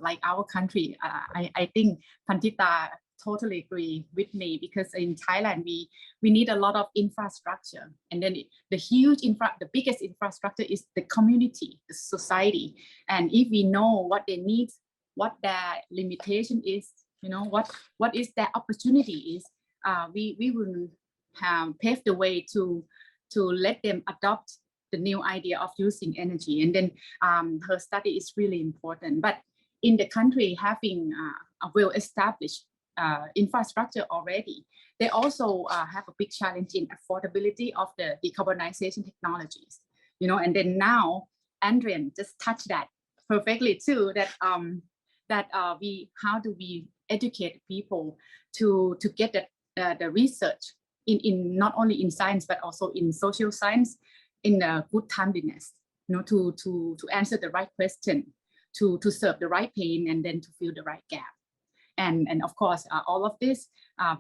like our country, I think Pantita totally agree with me, because in Thailand, we need a lot of infrastructure. And then the biggest infrastructure is the community, the society. And if we know what they need, what their limitation is, what is their opportunity is, we will pave the way to let them adopt the new idea of using energy. And then her study is really important. But in the country having a well-established infrastructure already, they also have a big challenge in affordability of the decarbonization technologies. And then now Adrian just touched that perfectly too, that how do we educate people to get the research in not only in science but also in social science in a good timeliness, to answer the right question, to serve the right pain, and then to fill the right gap. And of course, all of this,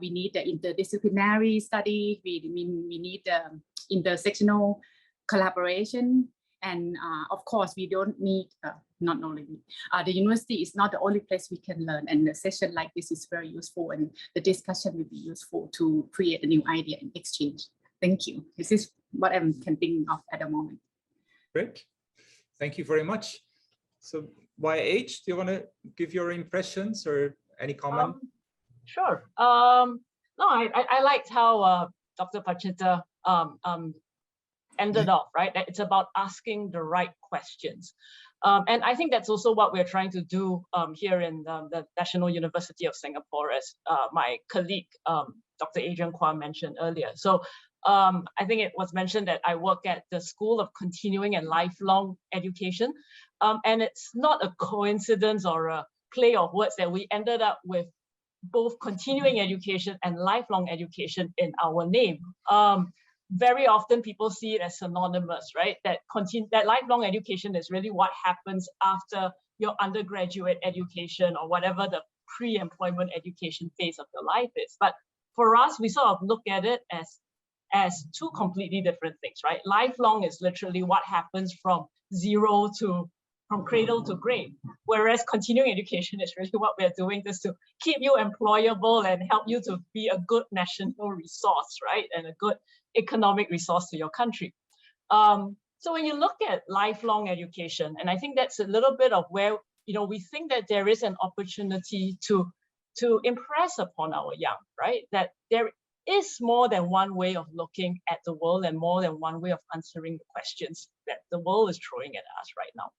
we need the interdisciplinary study, we need intersectional collaboration. And of course, we don't need, not only the university is not the only place we can learn, and a session like this is very useful, and the discussion will be useful to create a new idea and exchange. Thank you. This is what I can think of at the moment. Great. Thank you very much. So YH, do you want to give your impressions or any comment? Sure. No, I liked how Dr. Pachita ended off, right? That it's about asking the right questions. And I think that's also what we're trying to do here in the National University of Singapore, as my colleague, Dr. Adrian Kwan mentioned earlier. So I think it was mentioned that I work at the School of Continuing and Lifelong Education. And it's not a coincidence or a play of words that we ended up with both continuing education and lifelong education in our name. Very often people see it as synonymous, right? That lifelong education is really what happens after your undergraduate education or whatever the pre-employment education phase of your life is. But for us, we sort of look at it as two completely different things, right? Lifelong is literally what happens from cradle to grave, whereas continuing education is really what we're doing just to keep you employable and help you to be a good national resource, right? And a good economic resource to your country. So when you look at lifelong education, and I think that's a little bit of where, we think that there is an opportunity to impress upon our young, right? That there is more than one way of looking at the world and more than one way of answering the questions that the world is throwing at us right now.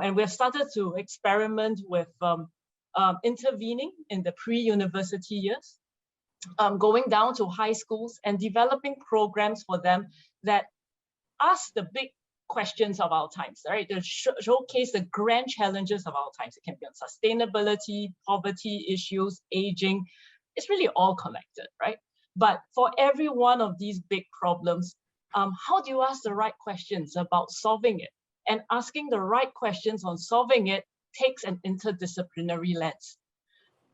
And we've started to experiment with intervening in the pre-university years, going down to high schools and developing programs for them that ask the big questions of our times, right? To showcase the grand challenges of our times. It can be on sustainability, poverty issues, aging. It's really all connected, right? But for every one of these big problems, how do you ask the right questions about solving it? And asking the right questions on solving it takes an interdisciplinary lens.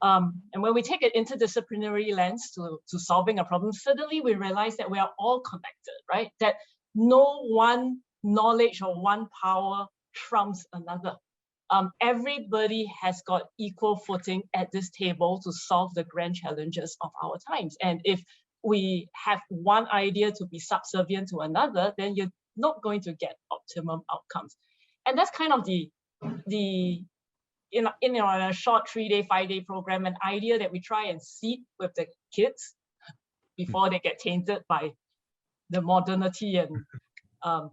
And when we take an interdisciplinary lens to solving a problem, suddenly we realize that we are all connected, right? That no one knowledge or one power trumps another. Everybody has got equal footing at this table to solve the grand challenges of our times. And if we have one idea to be subservient to another, then you're not going to get optimum outcomes. And that's kind of in a short 3-day, 5-day program, an idea that we try and seed with the kids before they get tainted by the modernity and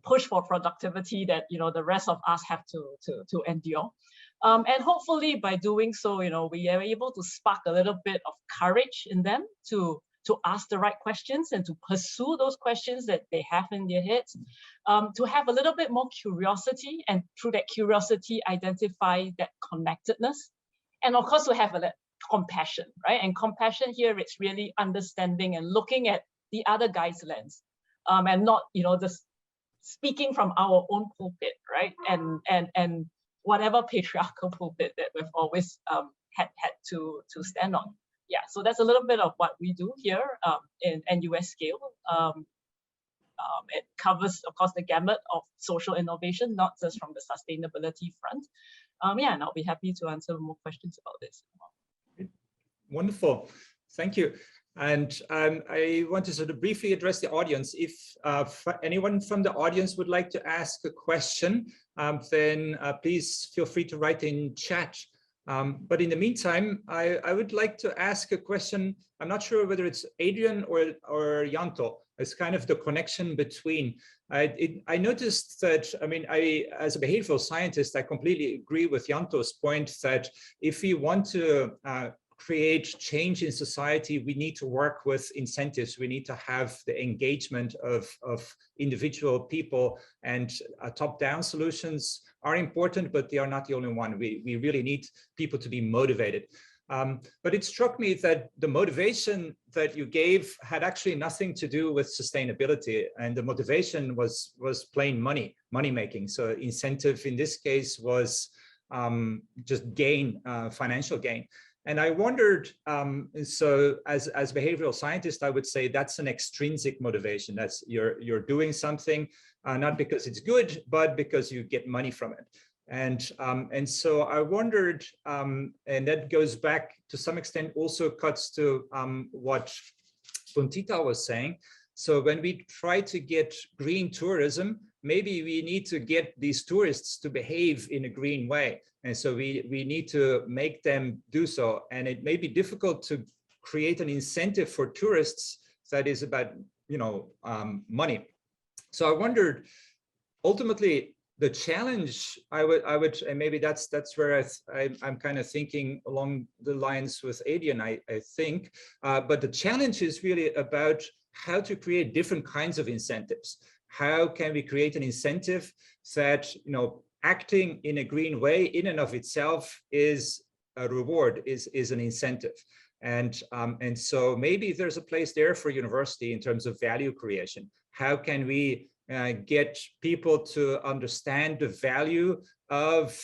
push for productivity that the rest of us have to endure. And hopefully by doing so, we are able to spark a little bit of courage in them to ask the right questions and to pursue those questions that they have in their heads, to have a little bit more curiosity, and through that curiosity, identify that connectedness. And of course, to have a compassion, right? And compassion here, it's really understanding and looking at the other guy's lens, and not, just speaking from our own pulpit, right? And whatever patriarchal pulpit that we've always had to stand on. Yeah, so that's a little bit of what we do here in NUS Scale. It covers, of course, the gamut of social innovation, not just from the sustainability front. Yeah, and I'll be happy to answer more questions about this. Wonderful, thank you. And I want to sort of briefly address the audience. If anyone from the audience would like to ask a question, then please feel free to write in chat. But in the meantime, I would like to ask a question. I'm not sure whether it's Adrian or Yanto. It's kind of the connection between. I noticed that, as a behavioral scientist, I completely agree with Yanto's point that if we want to create change in society, we need to work with incentives. We need to have the engagement of individual people, and top-down solutions are important, but they are not the only one. We really need people to be motivated. But it struck me that the motivation that you gave had actually nothing to do with sustainability, and the motivation was plain money making. So incentive in this case was just gain, financial gain. And I wondered, so as behavioral scientist, I would say that's an extrinsic motivation. That's you're doing something not because it's good, but because you get money from it. And so I wondered, and that goes back to some extent, also cuts to what Puntita was saying. So when we try to get green tourism, maybe we need to get these tourists to behave in a green way. And so we need to make them do so. And it may be difficult to create an incentive for tourists that is about, money. So I wondered, ultimately, the challenge I would, and maybe that's where I'm kind of thinking along the lines with Adrian, I think, but the challenge is really about how to create different kinds of incentives. How can we create an incentive that, acting in a green way in and of itself is a reward, is an incentive. And so maybe there's a place there for university in terms of value creation. How can we get people to understand the value of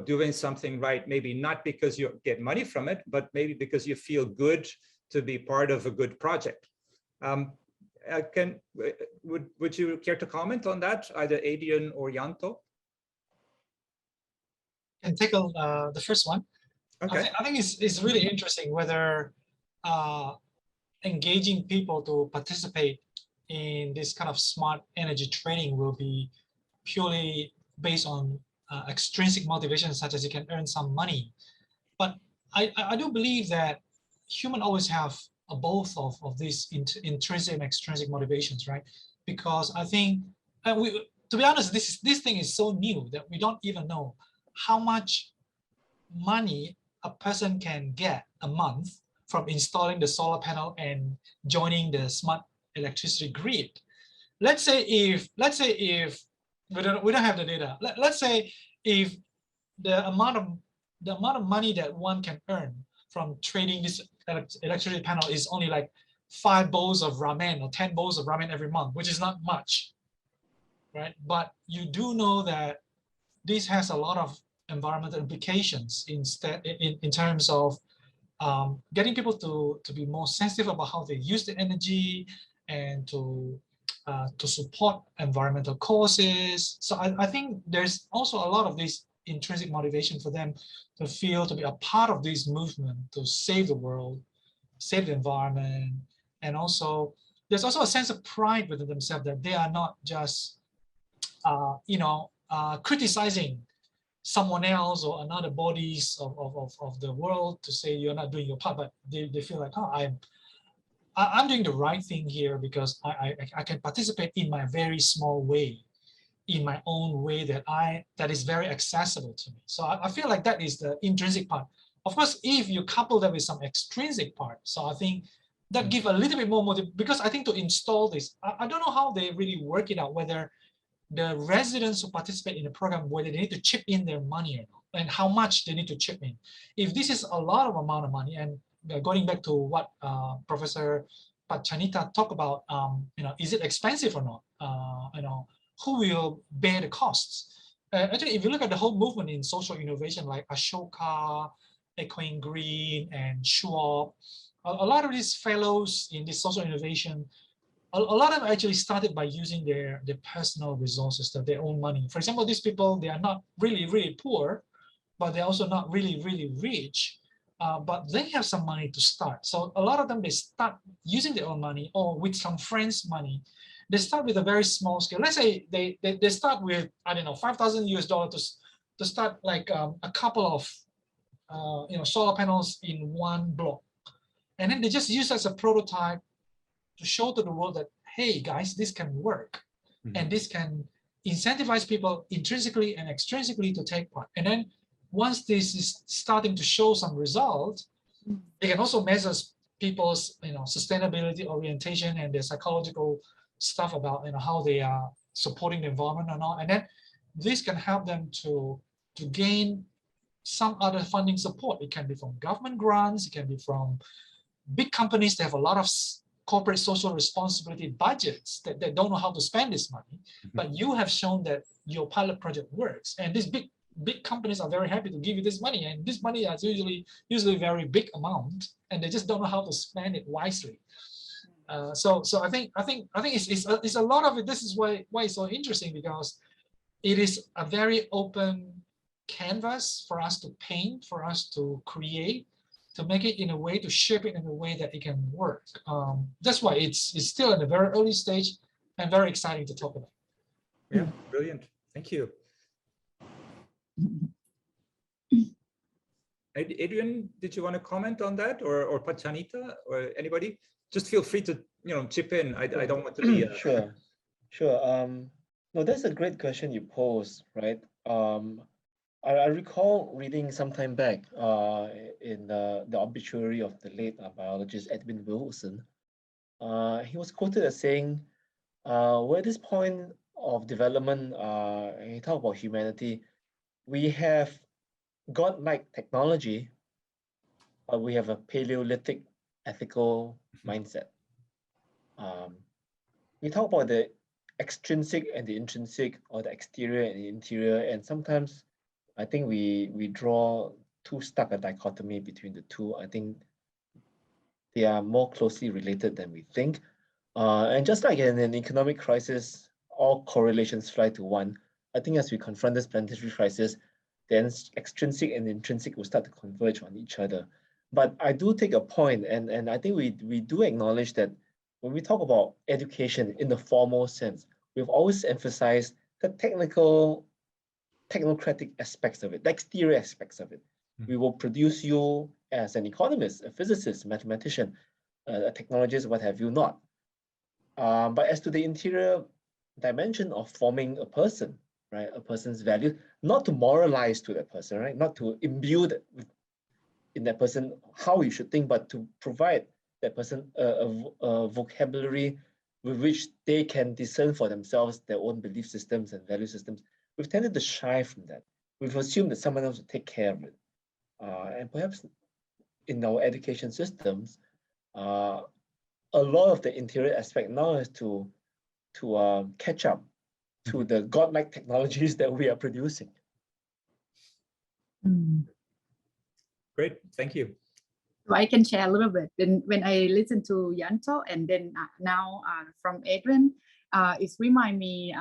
doing something right, maybe not because you get money from it, but maybe because you feel good to be part of a good project. Would you care to comment on that, either Adrian or Yanto? And tackle the first one. Okay. I think it's really interesting whether engaging people to participate in this kind of smart energy trading will be purely based on extrinsic motivations, such as you can earn some money. But I do believe that humans always have both of these intrinsic and extrinsic motivations, right? Because I think, to be honest, this thing is so new that we don't even know how much money a person can get a month from installing the solar panel and joining the smart electricity grid. Let's say if we don't have the data. Let's say if the amount of money that one can earn from trading this electricity panel is only like 5 bowls of ramen or 10 bowls of ramen every month, which is not much, right? But you do know that this has a lot of environmental implications in terms of getting people to be more sensitive about how they use the energy and to support environmental causes. So I think there's also a lot of this intrinsic motivation for them to feel to be a part of this movement to save the world, save the environment, and also there's also a sense of pride within themselves that they are not just criticizing someone else or another bodies of the world to say you're not doing your part, but they feel like, oh, I'm doing the right thing here because I can participate in my very small way, in my own way that is very accessible to me. So I feel like that is the intrinsic part. Of course, if you couple that with some extrinsic part, so I think that give a little bit more motive, because I think to install this, I don't know how they really work it out, whether the residents who participate in the program, whether they need to chip in their money or not, and how much they need to chip in. If this is a lot of amount of money, and going back to what Professor Pachanita talked about, is it expensive or not? Who will bear the costs? Actually, if you look at the whole movement in social innovation, like Ashoka, Echoing Green, and Schwab, a lot of these fellows in this social innovation, a lot of them actually started by using their personal resources, their own money. For example, these people, they are not really, really poor, but they're also not really, really rich, but they have some money to start. So a lot of them, they start using their own money or with some friends' money. They start with a very small scale. Let's say they start with, I don't know, $5,000 to start like a couple of solar panels in one block. And then they just use as a prototype to show to the world that, hey guys, this can work. Mm-hmm. And this can incentivize people intrinsically and extrinsically to take part. And then once this is starting to show some results, they can also measure people's sustainability orientation and their psychological stuff about how they are supporting the environment or not. And then this can help them to gain some other funding support. It can be from government grants, it can be from big companies that have a lot of corporate social responsibility budgets that don't know how to spend this money, but you have shown that your pilot project works, and these big companies are very happy to give you this money, and this money is usually very big amount, and they just don't know how to spend it wisely. So I think it's a lot of it. This is why it's so interesting, because it is a very open canvas for us to paint, for us to create, to make it in a way, to shape it in a way that it can work. That's why it's still in a very early stage and very exciting to talk about. Yeah, brilliant. Thank you. Adrian, did you want to comment on that, or Pachanita, or anybody? Just feel free to chip in. I don't want to be Sure. No, that's a great question you posed, right? I recall reading some time back in the obituary of the late biologist Edwin Wilson. He was quoted as saying, we're at this point of development, he talked about humanity, we have godlike technology, but we have a Paleolithic ethical mindset. We talk about the extrinsic and the intrinsic, or the exterior and the interior, and sometimes I think we draw too stark a dichotomy between the two. I think they are more closely related than we think. And just like in an economic crisis, all correlations fly to one. I think as we confront this planetary crisis, then extrinsic and intrinsic will start to converge on each other. But I do take a point, and I think we do acknowledge that when we talk about education in the formal sense, we've always emphasized the technocratic aspects of it, the exterior aspects of it. We will produce you as an economist, a physicist, mathematician, a technologist, what have you not. But as to the interior dimension of forming a person, right, a person's value, not to moralize to that person, right, not to imbue in that person how you should think, but to provide that person a vocabulary with which they can discern for themselves their own belief systems and value systems. We've tended to shy from that. We've assumed that someone else will take care of it. And perhaps in our education systems, a lot of the interior aspect now is to catch up to the godlike technologies that we are producing. Great, thank you. So I can share a little bit. Then when I listen to Yanto and then now from Adrian, it's remind me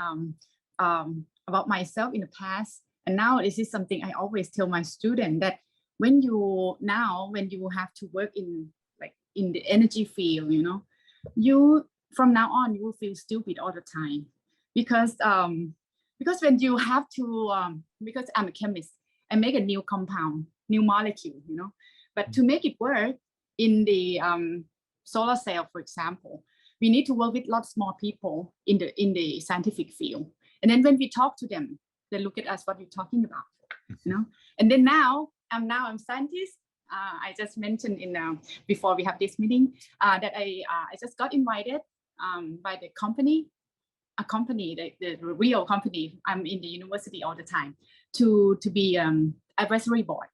about myself in the past. And now this is something I always tell my student, that when you have to work in the energy field, you from now on you will feel stupid all the time, because when you have to because I'm a chemist, I make a new compound, new molecule, but to make it work in the solar cell, for example, we need to work with lots more people in the scientific field. And then when we talk to them, they look at us, what you're talking about, And then now I'm scientist. I just mentioned before we have this meeting that I just got invited by the company, the real company. I'm in the university all the time to be advisory board.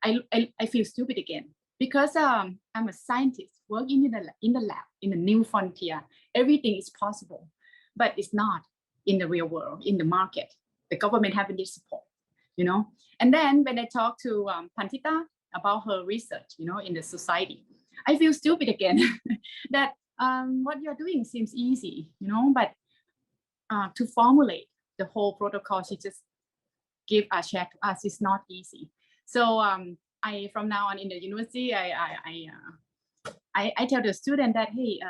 I feel stupid again, because I'm a scientist working in the lab, in the new frontier. Everything is possible, but it's not in the real world, in the market. The government having this support, And then when I talk to Pantita about her research, in the society, I feel stupid again that what you're doing seems easy, but to formulate the whole protocol she just give a share to us is not easy. So I from now on in the university, I tell the student that, hey,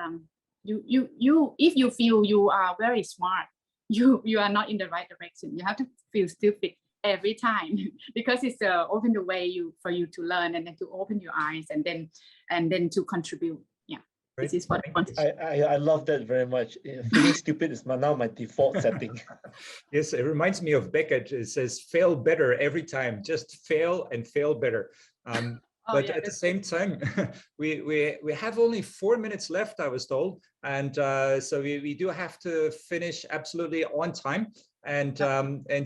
you if you feel you are very smart, you are not in the right direction. You have to feel stupid every time because it's open the way for you to learn, and then to open your eyes, and then to contribute. Yeah, right. This is what I want to say. I love that very much. Feeling stupid is now my default setting. Yes, it reminds me of Beckett. It says fail better every time. Just fail and fail better. But at the same time, we have only 4 minutes left, I was told, and so we do have to finish absolutely on time. And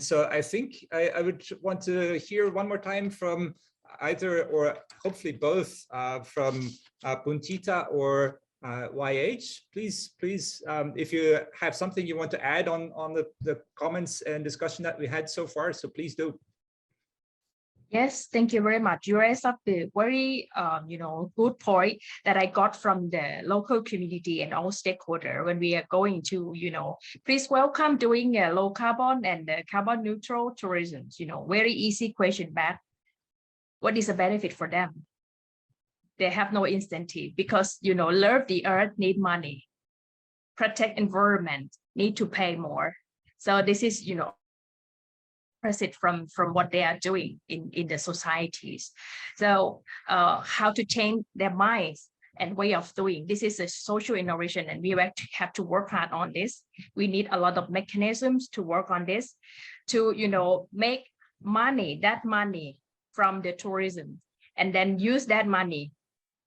so I think I would want to hear one more time from either, or hopefully both, from Puntita or YH. Please, if you have something you want to add on the comments and discussion that we had so far, so please do. Yes, thank you very much. You raised up the very, good point that I got from the local community and all stakeholders when we are going to, please welcome doing a low carbon and carbon neutral tourism. Very easy question back. What is the benefit for them? They have no incentive because, love the earth, need money, protect environment, need to pay more. So this is, you know, opposite from what they are doing in the societies. So how to change their minds and way of doing. This is a social innovation, and we have to work hard on this. We need a lot of mechanisms to work on this, to, you know, make that money from the tourism, and then use that money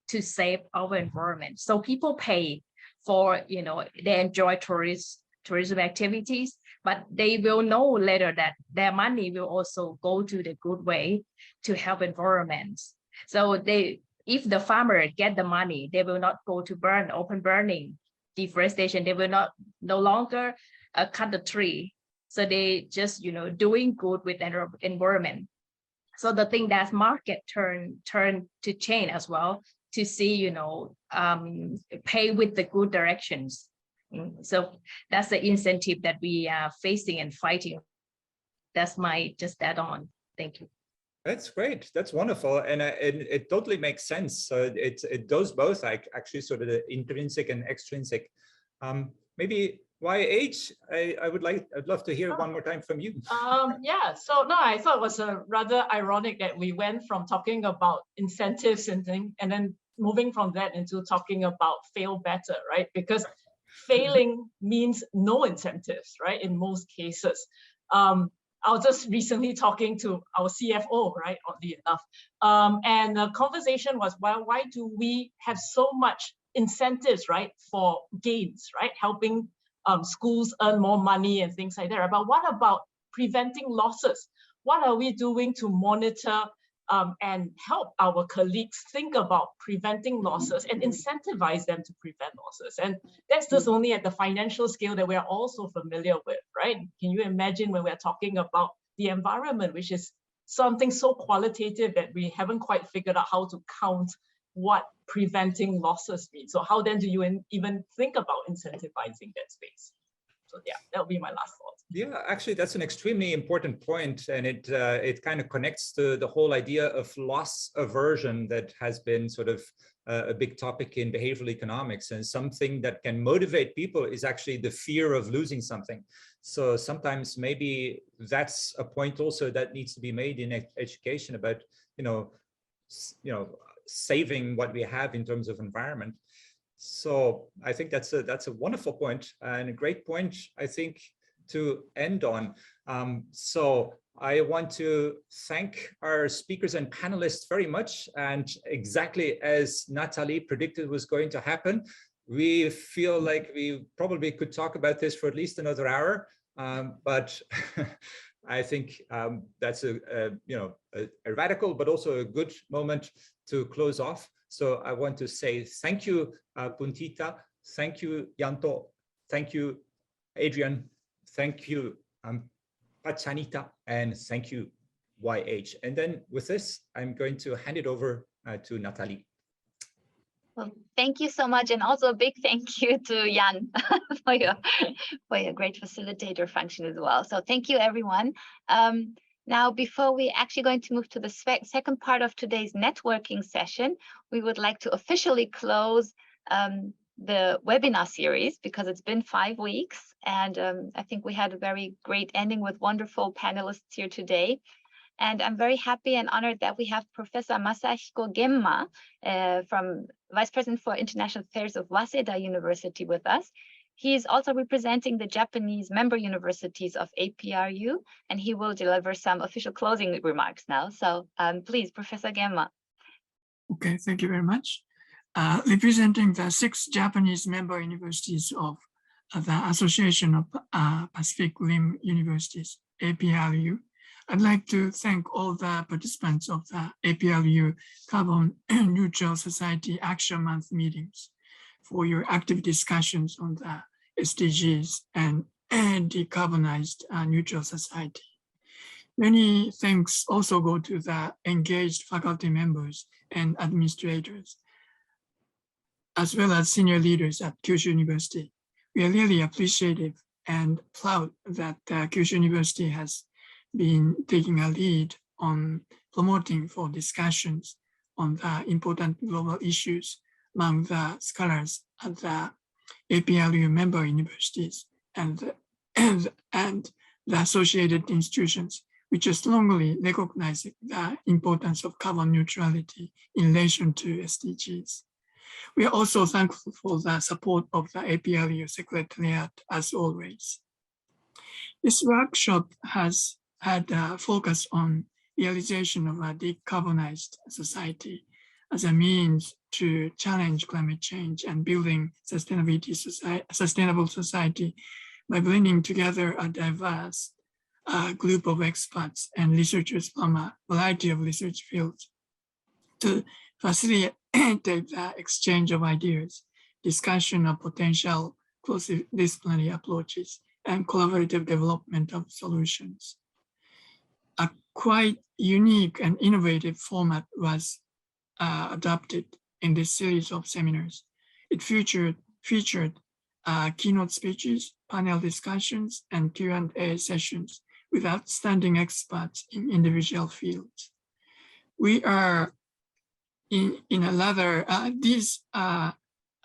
to save our environment. So people pay for, you know, they enjoy tourism activities, but they will know later that their money will also go to the good way to help environments. So if the farmer get the money, they will not go to open burning, deforestation. They will no longer cut the tree. So they just, you know, doing good with the environment. So the thing that market turn to change as well, to see, you know, pay with the good directions. So that's the incentive that we are facing and fighting. That's my just add on. Thank you. That's great. That's wonderful, and it totally makes sense. So it does both, like actually sort of the intrinsic and extrinsic. Maybe YH, I'd love to hear one more time from you. Yeah. So no, I thought it was rather ironic that we went from talking about incentives and things, and then moving from that into talking about fail better, right? Because failing means no incentives, right? In most cases. I was just recently talking to our CFO, right, oddly enough. And the conversation was, well, why do we have so much incentives, right, for gains, right? Helping schools earn more money and things like that. But what about preventing losses? What are we doing to monitor and help our colleagues think about preventing losses and incentivize them to prevent losses? And that's just only at the financial scale that we're also familiar with, right? Can you imagine when we're talking about the environment, which is something so qualitative that we haven't quite figured out how to count what preventing losses means? So how then do you even think about incentivizing that space? So yeah, that would be my last thought. Yeah, actually, that's an extremely important point, and it kind of connects to the whole idea of loss aversion that has been sort of a big topic in behavioral economics. And something that can motivate people is actually the fear of losing something. So sometimes maybe that's a point also that needs to be made in education about, you know, saving what we have in terms of environment. So I think that's a wonderful point and a great point, I think, to end on. So I want to thank our speakers and panelists very much. And exactly as Natalie predicted was going to happen, we feel like we probably could talk about this for at least another hour. But I think that's a radical, but also a good moment to close off. So I want to say thank you, Puntita. Thank you, Yanto. Thank you, Adrian. Thank you, Pachanita. And thank you, YH. And then with this, I'm going to hand it over to Natalie. Well, thank you so much. And also a big thank you to Jan for your great facilitator function as well. So thank you, everyone. Now, before we actually going to move to the second part of today's networking session, we would like to officially close the webinar series, because it's been 5 weeks. And I think we had a very great ending with wonderful panelists here today. And I'm very happy and honored that we have Professor Masahiko Gemma, from Vice President for International Affairs of Waseda University with us. He is also representing the Japanese member universities of APRU, and he will deliver some official closing remarks now. So please, Professor Gemma. Okay, thank you very much. Representing the 6 Japanese member universities of the Association of Pacific Rim Universities, APRU, I'd like to thank all the participants of the APRU Carbon Neutral Society Action Month meetings for your active discussions on the SDGs and decarbonized neutral society. Many thanks also go to the engaged faculty members and administrators, as well as senior leaders at Kyushu University. We are really appreciative and proud that Kyushu University has been taking a lead on promoting for discussions on the important global issues among the scholars at the APRU member universities and and the associated institutions, which strongly recognize the importance of carbon neutrality in relation to SDGs. We are also thankful for the support of the APRU Secretariat as always. This workshop has had a focus on realization of a decarbonized society as a means to challenge climate change and building sustainable society by bringing together a diverse group of experts and researchers from a variety of research fields to facilitate the exchange of ideas, discussion of potential cross-disciplinary approaches, and collaborative development of solutions. A quite unique and innovative format was adopted in this series of seminars. It featured keynote speeches, panel discussions, and Q&A sessions with outstanding experts in individual fields. We are in a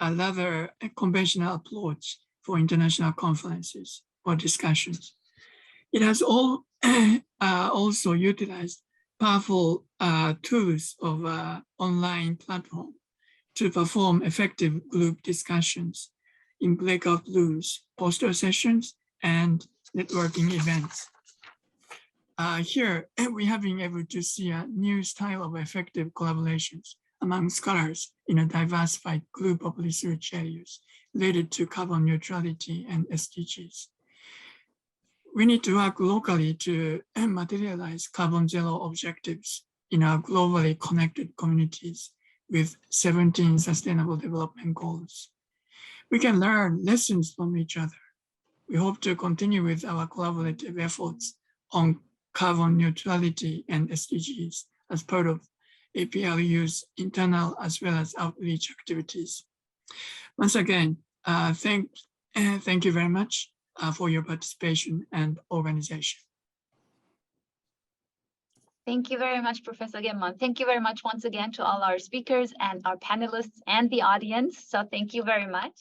rather conventional approach for international conferences or discussions. It has also utilized powerful tools of online platform to perform effective group discussions in breakout rooms, poster sessions, and networking events. Here, we have been able to see a new style of effective collaborations among scholars in a diversified group of research areas related to carbon neutrality and SDGs. We need to work locally to materialize carbon zero objectives in our globally connected communities with 17 Sustainable Development Goals. We can learn lessons from each other. We hope to continue with our collaborative efforts on carbon neutrality and SDGs as part of APRU's internal as well as outreach activities. Once again, thank you very much for your participation and organization. Thank you very much, Professor Gemon. Thank you very much once again to all our speakers and our panelists and the audience. So thank you very much.